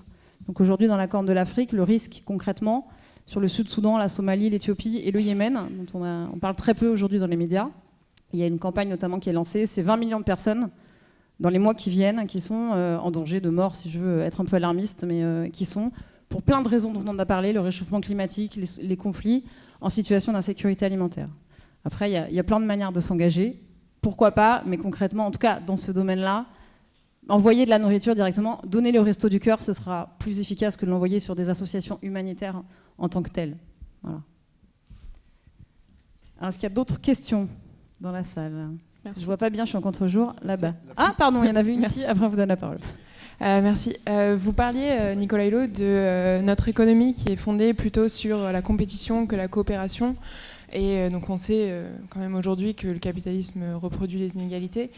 Donc aujourd'hui, dans la Corne de l'Afrique, le risque concrètement, sur le Sud-Soudan, la Somalie, l'Éthiopie et le Yémen, dont on parle très peu aujourd'hui dans les médias, il y a une campagne notamment qui est lancée, c'est 20 millions de personnes dans les mois qui viennent, qui sont en danger de mort, si je veux être un peu alarmiste, mais qui sont, pour plein de raisons dont on a parlé, le réchauffement climatique, les conflits, en situation d'insécurité alimentaire. Après, il y a plein de manières de s'engager. Pourquoi pas, mais concrètement, en tout cas, dans ce domaine-là, envoyer de la nourriture directement, donner le Resto du Cœur, ce sera plus efficace que de l'envoyer sur des associations humanitaires en tant que telles. Voilà. Alors, est-ce qu'il y a d'autres questions dans la salle ? Merci. Je vois pas bien, je suis en contre-jour, là-bas. Ah, pardon, il y en avait une ici, après on vous donne la parole. Merci. Vous parliez, Nicolas Hulot, de notre économie qui est fondée plutôt sur la compétition que la coopération. Et donc on sait quand même aujourd'hui que le capitalisme reproduit les inégalités.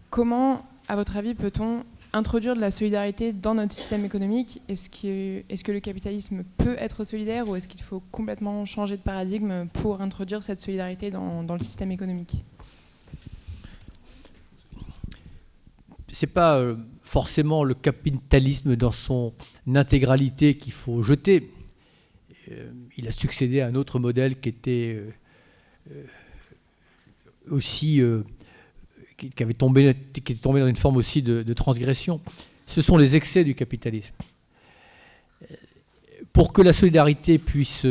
Comment, à votre avis, peut-on introduire de la solidarité dans notre système économique ? Est-ce que le capitalisme peut être solidaire ou est-ce qu'il faut complètement changer de paradigme pour introduire cette solidarité dans le système économique ? Ce n'est pas forcément le capitalisme dans son intégralité qu'il faut jeter. Il a succédé à un autre modèle qui était aussi... qui était tombé dans une forme aussi de transgression. Ce sont les excès du capitalisme. Pour que la solidarité puisse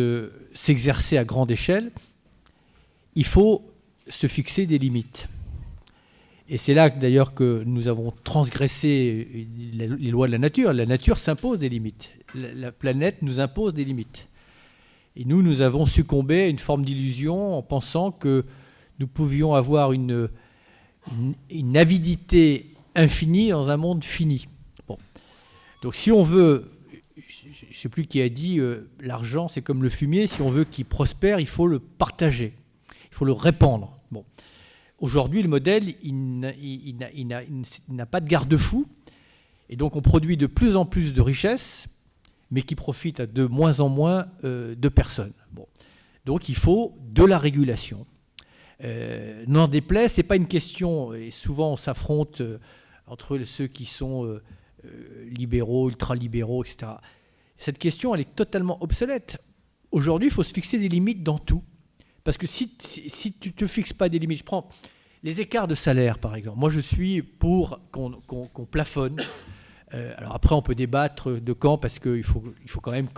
s'exercer à grande échelle, il faut se fixer des limites. Et c'est là d'ailleurs que nous avons transgressé les lois de la nature. La nature s'impose des limites. La planète nous impose des limites. Et nous avons succombé à une forme d'illusion en pensant que nous pouvions avoir une avidité infinie dans un monde fini. Bon. Donc si on veut, je ne sais plus qui a dit, l'argent c'est comme le fumier, si on veut qu'il prospère, il faut le partager, il faut le répandre. Bon. Aujourd'hui, le modèle, il n'a pas de garde-fou, et donc on produit de plus en plus de richesses, mais qui profitent à de moins en moins de personnes. Bon. Donc il faut de la régulation. N'en déplaise, ce n'est pas une question, et souvent on s'affronte entre ceux qui sont libéraux, ultralibéraux, etc. Cette question, elle est totalement obsolète. Aujourd'hui, il faut se fixer des limites dans tout. Parce que si tu ne te fixes pas des limites, je prends les écarts de salaire, par exemple. Moi, je suis pour qu'on plafonne. Alors après, on peut débattre de quand, parce qu'il faut quand même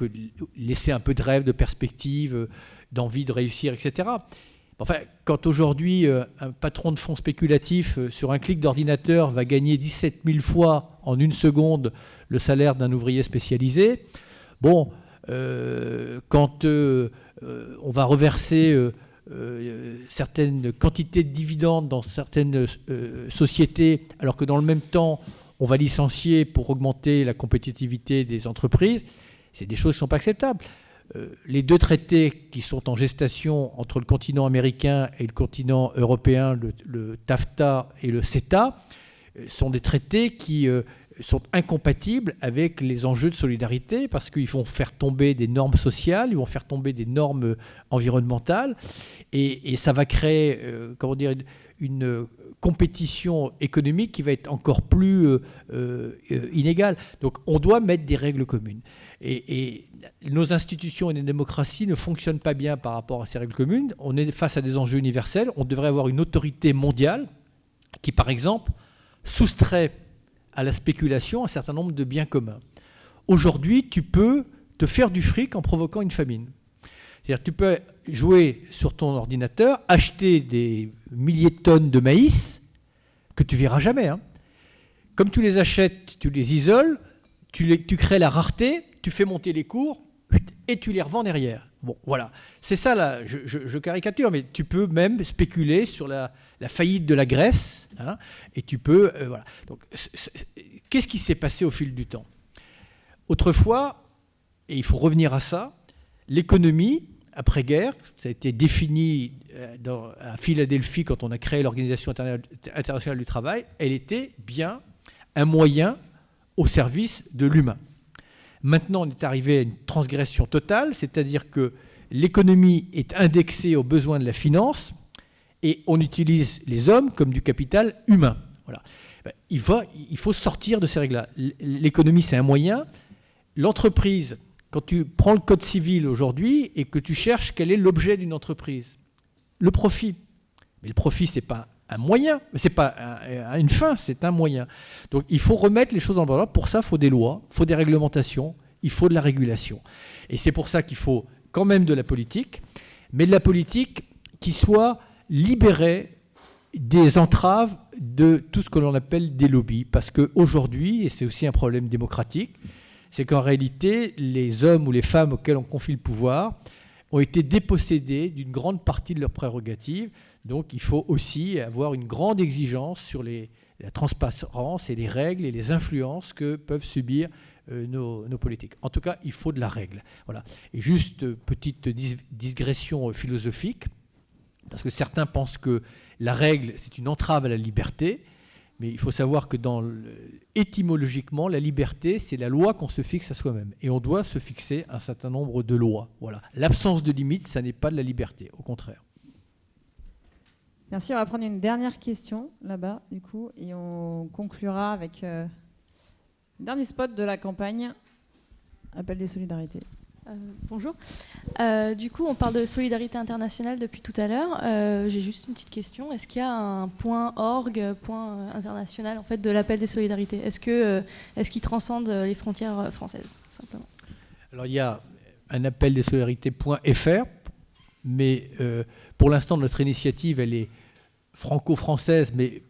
laisser un peu de rêve, de perspective, d'envie de réussir, etc. Enfin, quand aujourd'hui, un patron de fonds spéculatifs, sur un clic d'ordinateur, va gagner 17 000 fois en une seconde le salaire d'un ouvrier spécialisé, bon, quand on va reverser certaines quantités de dividendes dans certaines sociétés, alors que dans le même temps, on va licencier pour augmenter la compétitivité des entreprises, c'est des choses qui ne sont pas acceptables. Les deux traités qui sont en gestation entre le continent américain et le continent européen, le TAFTA et le CETA, sont des traités qui sont incompatibles avec les enjeux de solidarité parce qu'ils vont faire tomber des normes sociales, ils vont faire tomber des normes environnementales et ça va créer une compétition économique qui va être encore plus inégale. Donc on doit mettre des règles communes. Et nos institutions et nos démocraties ne fonctionnent pas bien par rapport à ces règles communes. On est face à des enjeux universels. On devrait avoir une autorité mondiale qui, par exemple, soustrait à la spéculation un certain nombre de biens communs. Aujourd'hui, tu peux te faire du fric en provoquant une famine. C'est-à-dire, tu peux jouer sur ton ordinateur, acheter des milliers de tonnes de maïs que tu verras jamais. Hein. Comme tu les achètes, tu les isoles, tu crées la rareté, tu fais monter les cours et tu les revends derrière. Bon, voilà. C'est ça, là, je caricature, mais tu peux même spéculer sur la faillite de la Grèce, hein, et tu peux... voilà. Donc, qu'est-ce qui s'est passé au fil du temps ? Autrefois, et il faut revenir à ça, l'économie, après-guerre, ça a été défini à Philadelphie quand on a créé l'Organisation internationale du travail, elle était bien un moyen au service de l'humain. Maintenant, on est arrivé à une transgression totale, c'est-à-dire que l'économie est indexée aux besoins de la finance et on utilise les hommes comme du capital humain. Voilà. Il faut sortir de ces règles-là. L'économie, c'est un moyen. L'entreprise, quand tu prends le code civil aujourd'hui et que tu cherches quel est l'objet d'une entreprise, le profit. Mais le profit, ce n'est pas un moyen, ce n'est pas une fin, c'est un moyen. Donc il faut remettre les choses dans le ordre. Pour ça, il faut des lois, il faut des réglementations, il faut de la régulation. Et c'est pour ça qu'il faut quand même de la politique, mais de la politique qui soit libérée des entraves de tout ce que l'on appelle des lobbies. Parce qu'aujourd'hui, et c'est aussi un problème démocratique, c'est qu'en réalité, les hommes ou les femmes auxquels on confie le pouvoir ont été dépossédés d'une grande partie de leurs prérogatives. Donc il faut aussi avoir une grande exigence sur la transparence et les règles et les influences que peuvent subir nos politiques. En tout cas, il faut de la règle. Voilà. Et juste petite digression philosophique, parce que certains pensent que la règle, c'est une entrave à la liberté, mais il faut savoir que étymologiquement, la liberté, c'est la loi qu'on se fixe à soi-même. Et on doit se fixer un certain nombre de lois. Voilà. L'absence de limite, ça n'est pas de la liberté, au contraire. Merci, on va prendre une dernière question là-bas, du coup, et on conclura avec le dernier spot de la campagne, Appel des solidarités. Bonjour. Du coup, on parle de solidarité internationale depuis tout à l'heure. J'ai juste une petite question. Est-ce qu'il y a un point org, point international en fait, de l'appel des solidarités ? Est-ce qu'il transcende les frontières françaises, simplement ? Alors, il y a un appel des solidarités.fr, mais pour l'instant, notre initiative, elle est franco-française, mais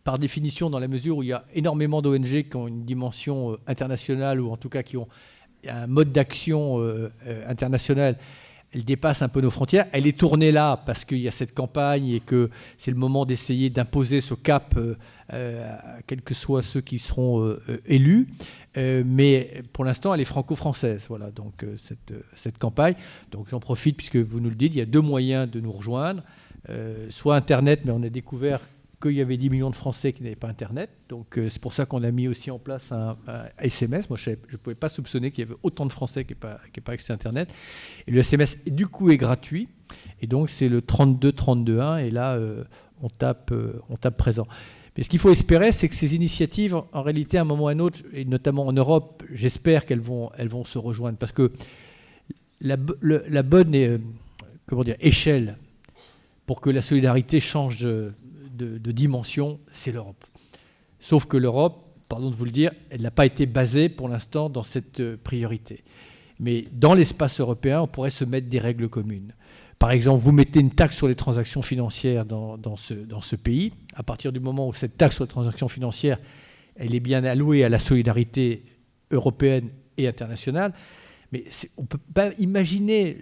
par définition, dans la mesure où il y a énormément d'ONG qui ont une dimension internationale, ou en tout cas qui ont un mode d'action international, elle dépasse un peu nos frontières. Elle est tournée là parce qu'il y a cette campagne et que c'est le moment d'essayer d'imposer ce cap, quels que soient ceux qui seront élus. Mais pour l'instant, elle est franco-française. Voilà, donc cette campagne. Donc j'en profite puisque vous nous le dites, il y a deux moyens de nous rejoindre. Soit Internet, mais on a découvert qu'il y avait 10 millions de Français qui n'avaient pas Internet. Donc c'est pour ça qu'on a mis aussi en place un SMS. Moi, je ne pouvais pas soupçonner qu'il y avait autant de Français qui n'aient pas accès à Internet. Et le SMS, du coup, est gratuit. Et donc, c'est le 32 32 1. Et là, on tape présent. Mais ce qu'il faut espérer, c'est que ces initiatives, en réalité, à un moment ou à un autre, et notamment en Europe, j'espère qu'elles vont se rejoindre. Parce que la bonne échelle pour que la solidarité change de dimension, c'est l'Europe. Sauf que l'Europe, pardon de vous le dire, elle n'a pas été basée pour l'instant dans cette priorité. Mais dans l'espace européen, on pourrait se mettre des règles communes. Par exemple, vous mettez une taxe sur les transactions financières dans ce pays. À partir du moment où cette taxe sur les transactions financières, elle est bien allouée à la solidarité européenne et internationale, mais on ne peut pas imaginer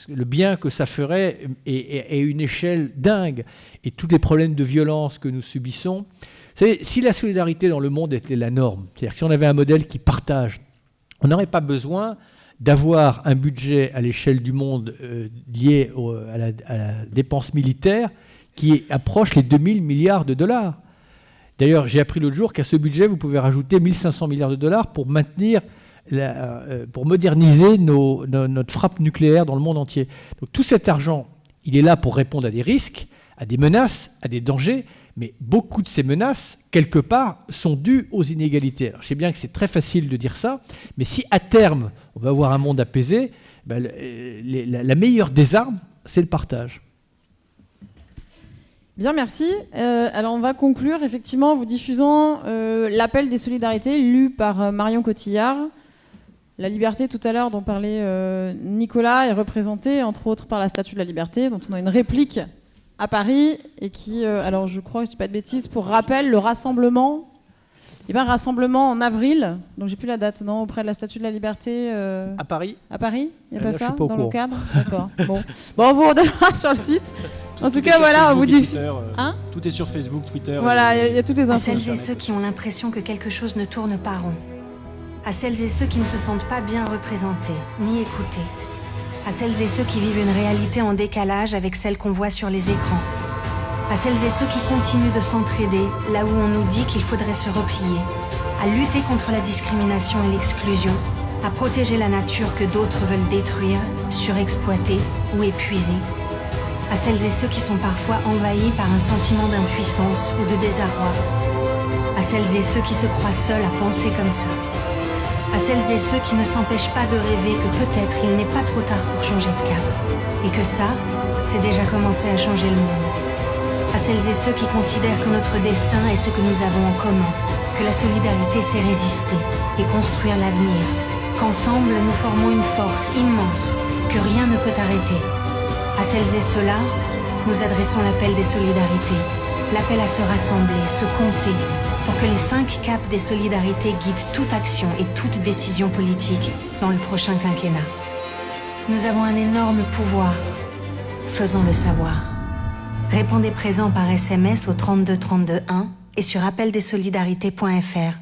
le bien que ça ferait et une échelle dingue. Et tous les problèmes de violence que nous subissons. Vous savez, si la solidarité dans le monde était la norme, c'est-à-dire si on avait un modèle qui partage, on n'aurait pas besoin d'avoir un budget à l'échelle du monde lié à la dépense militaire qui approche les 2000 milliards de dollars. D'ailleurs, j'ai appris l'autre jour qu'à ce budget, vous pouvez rajouter 1500 milliards de dollars pour maintenir pour moderniser notre frappe nucléaire dans le monde entier. Donc tout cet argent, il est là pour répondre à des risques, à des menaces, à des dangers, mais beaucoup de ces menaces, quelque part, sont dues aux inégalités. Alors je sais bien que c'est très facile de dire ça, mais si à terme, on va avoir un monde apaisé, la meilleure des armes, c'est le partage. Bien, merci. Alors, on va conclure, effectivement, en vous diffusant l'appel des solidarités lu par Marion Cotillard. La liberté, tout à l'heure, dont parlait Nicolas, est représentée, entre autres, par la Statue de la Liberté, dont on a une réplique à Paris, et qui, alors je crois que je ne dis pas de bêtises, pour rappel, le rassemblement, rassemblement en avril, donc j'ai plus la date, non, auprès de la Statue de la Liberté. À Paris. À Paris, il n'y a pas là, ça pas dans le cadre. D'accord. Bon, on vous redonnera sur le site. En tout cas, voilà, on vous dit. Tout est sur Facebook, Twitter. Voilà, il y a toutes les À infos. celles et ceux qui ont l'impression que quelque chose ne tourne pas rond. À celles et ceux qui ne se sentent pas bien représentés, ni écoutés. À celles et ceux qui vivent une réalité en décalage avec celle qu'on voit sur les écrans. À celles et ceux qui continuent de s'entraider là où on nous dit qu'il faudrait se replier. À lutter contre la discrimination et l'exclusion. À protéger la nature que d'autres veulent détruire, surexploiter ou épuiser. À celles et ceux qui sont parfois envahis par un sentiment d'impuissance ou de désarroi. À celles et ceux qui se croient seuls à penser comme ça. À celles et ceux qui ne s'empêchent pas de rêver que peut-être il n'est pas trop tard pour changer de cap. Et que ça, c'est déjà commencé à changer le monde. À celles et ceux qui considèrent que notre destin est ce que nous avons en commun. Que la solidarité sait résister et construire l'avenir. Qu'ensemble nous formons une force immense que rien ne peut arrêter. À celles et ceux-là, nous adressons l'appel des solidarités. L'appel à se rassembler, se compter, pour que les 5 caps des solidarités guident toute action et toute décision politique dans le prochain quinquennat. Nous avons un énorme pouvoir. Faisons-le savoir. Répondez présent par SMS au 32 32 1 et sur appeldesolidarités.fr.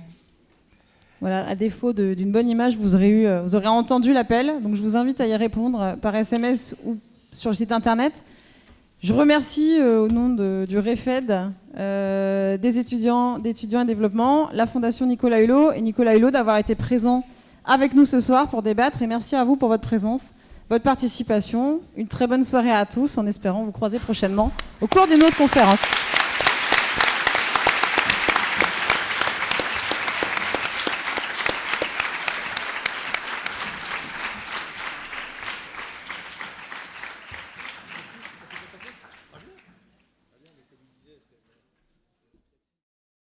Voilà, à défaut d'une bonne image, vous aurez entendu l'appel. Donc je vous invite à y répondre par SMS ou sur le site internet. Je remercie au nom du REFED, des étudiants et développement, la Fondation Nicolas Hulot et Nicolas Hulot d'avoir été présents avec nous ce soir pour débattre. Et merci à vous pour votre présence, votre participation. Une très bonne soirée à tous en espérant vous croiser prochainement au cours d'une autre conférence.